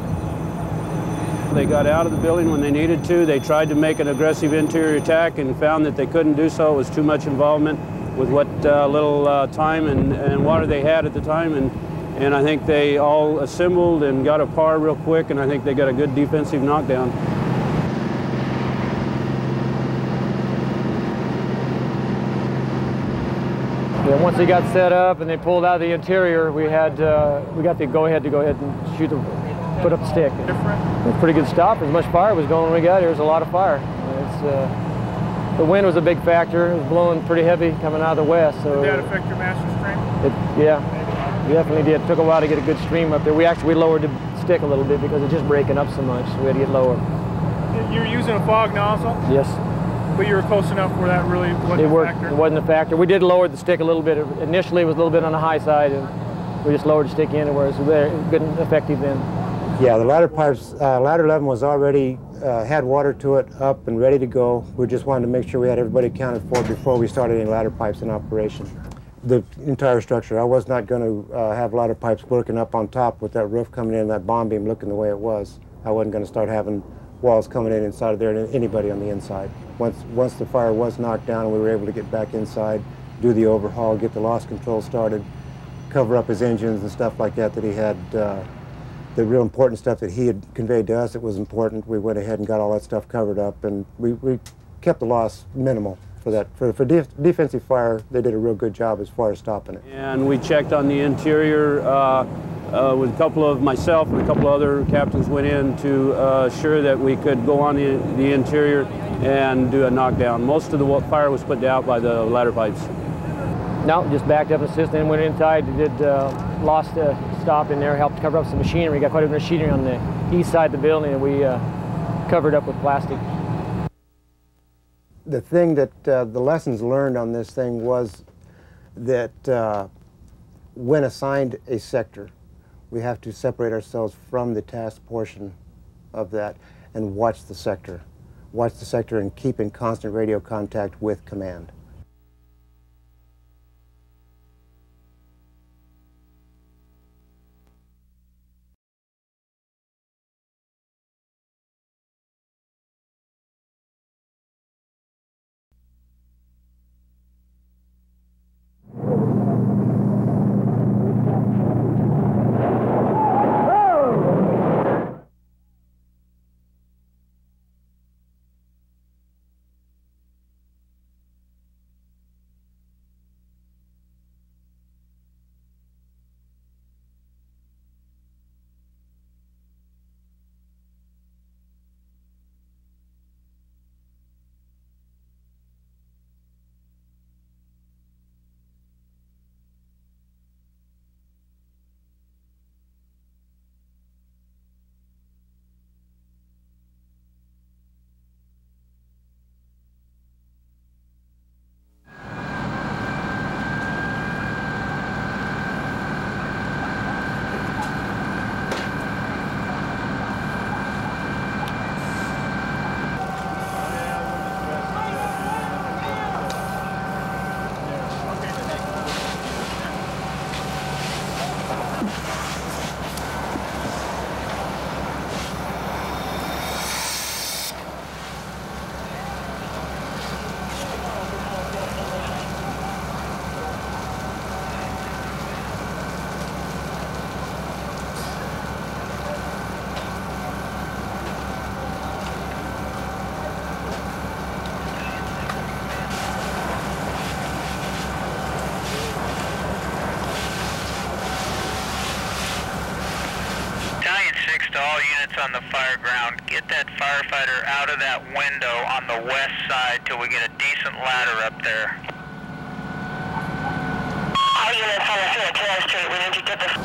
They got out of the building when they needed to. They tried to make an aggressive interior attack and found that they couldn't do so. It was too much involvement with what little time and water they had at the time. And I think they all assembled and got a par real quick, and I think they got a good defensive knockdown. Yeah, once they got set up and they pulled out of the interior, we got the go-ahead to go ahead and put up the stick. It was a pretty good stop. As much fire was going when we got here. There was a lot of fire. The wind was a big factor. It was blowing pretty heavy coming out of the west. So did that affect your master stream? Yeah, it definitely did. It took a while to get a good stream up there. We lowered the stick a little bit because it's just breaking up so much, so we had to get lower. You're using a fog nozzle? Yes. But you were close enough where that really wasn't a factor? It wasn't a factor. We did lower the stick a little bit. Initially, it was a little bit on the high side, and we just lowered the stick in, where it was very good and effective then. Yeah, the ladder pipes, ladder 11 was already, had water to it, up and ready to go. We just wanted to make sure we had everybody accounted for before we started any ladder pipes in operation. The entire structure, I was not going to have ladder pipes working up on top with that roof coming in, that bomb beam looking the way it was. I wasn't going to start having walls coming in inside of there and anybody on the inside. Once the fire was knocked down and we were able to get back inside, do the overhaul, get the loss control started, cover up his engines and stuff like that he had, the real important stuff that he had conveyed to us that was important, we went ahead and got all that stuff covered up, and we kept the loss minimal for that. For defensive fire, they did a real good job as far as stopping it. And we checked on the interior with a couple of myself and a couple of other captains went in to assure that we could go on the interior and do a knockdown. Most of the fire was put out by the ladder pipes. No, just backed up and assisted and went inside. Did lost a stop in there, helped cover up some machinery. Got quite a bit of machinery on the east side of the building, and we covered up with plastic. The thing that the lessons learned on this thing was that when assigned a sector, we have to separate ourselves from the task portion of that and watch the sector. Watch the sector and keep in constant radio contact with command. To all units on the fire ground, get that firefighter out of that window on the west side till we get a decent ladder up there. All units on the field, Taylor Street, we need to get this.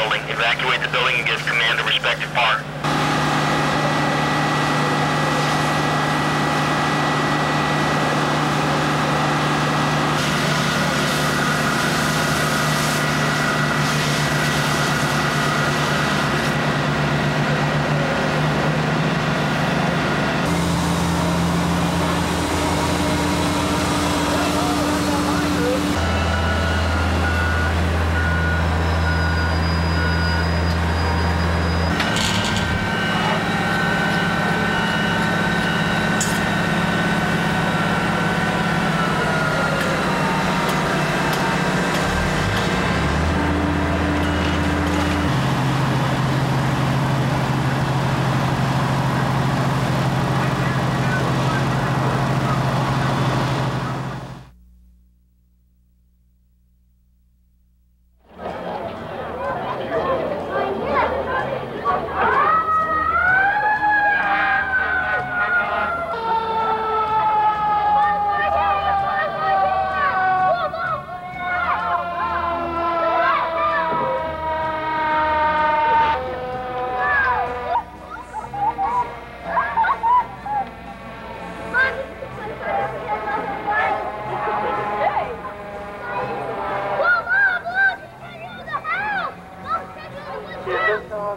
building. Evacuate the building and give command to respective part.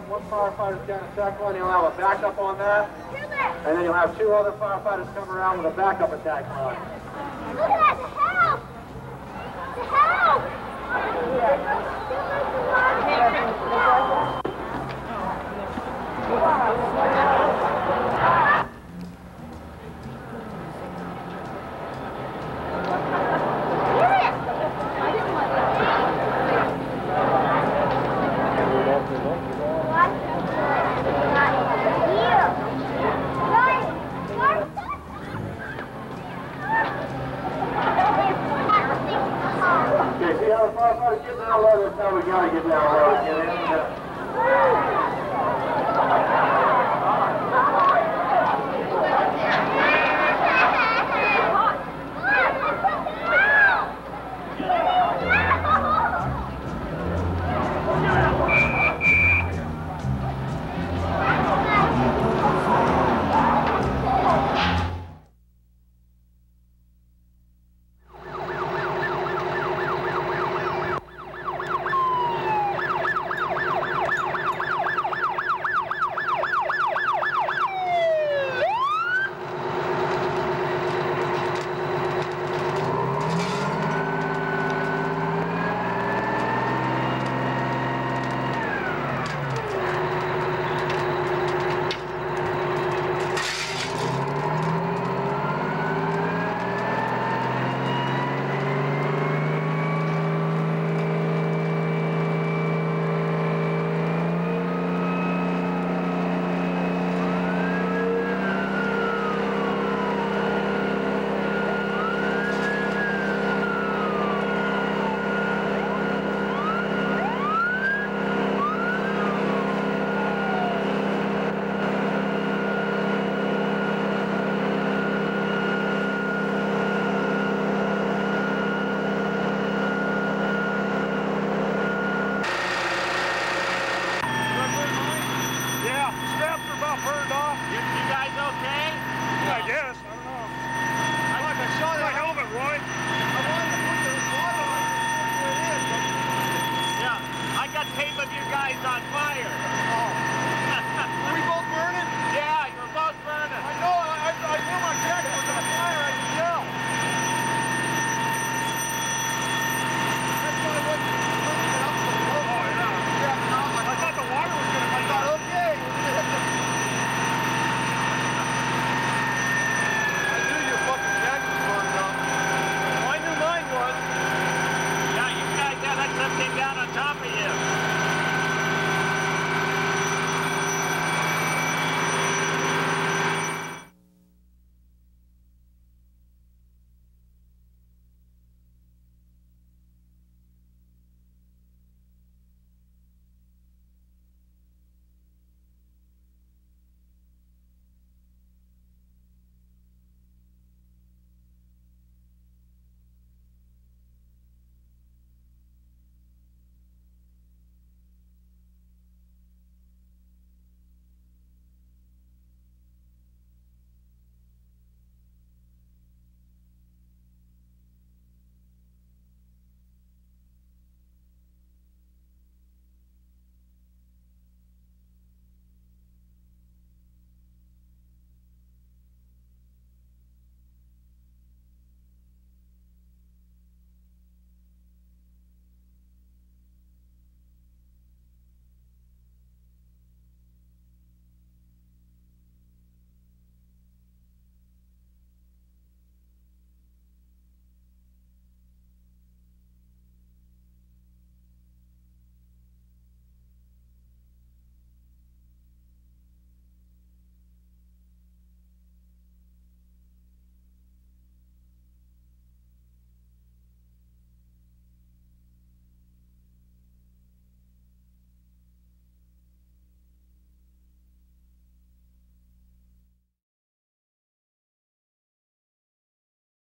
One firefighter's down a second one, you'll have a backup on that. And then you'll have two other firefighters come around with a backup attack on. Look at that, the help! The help! Get down low, that's how we gotta get down low. Get in. Tape of you guys on fire.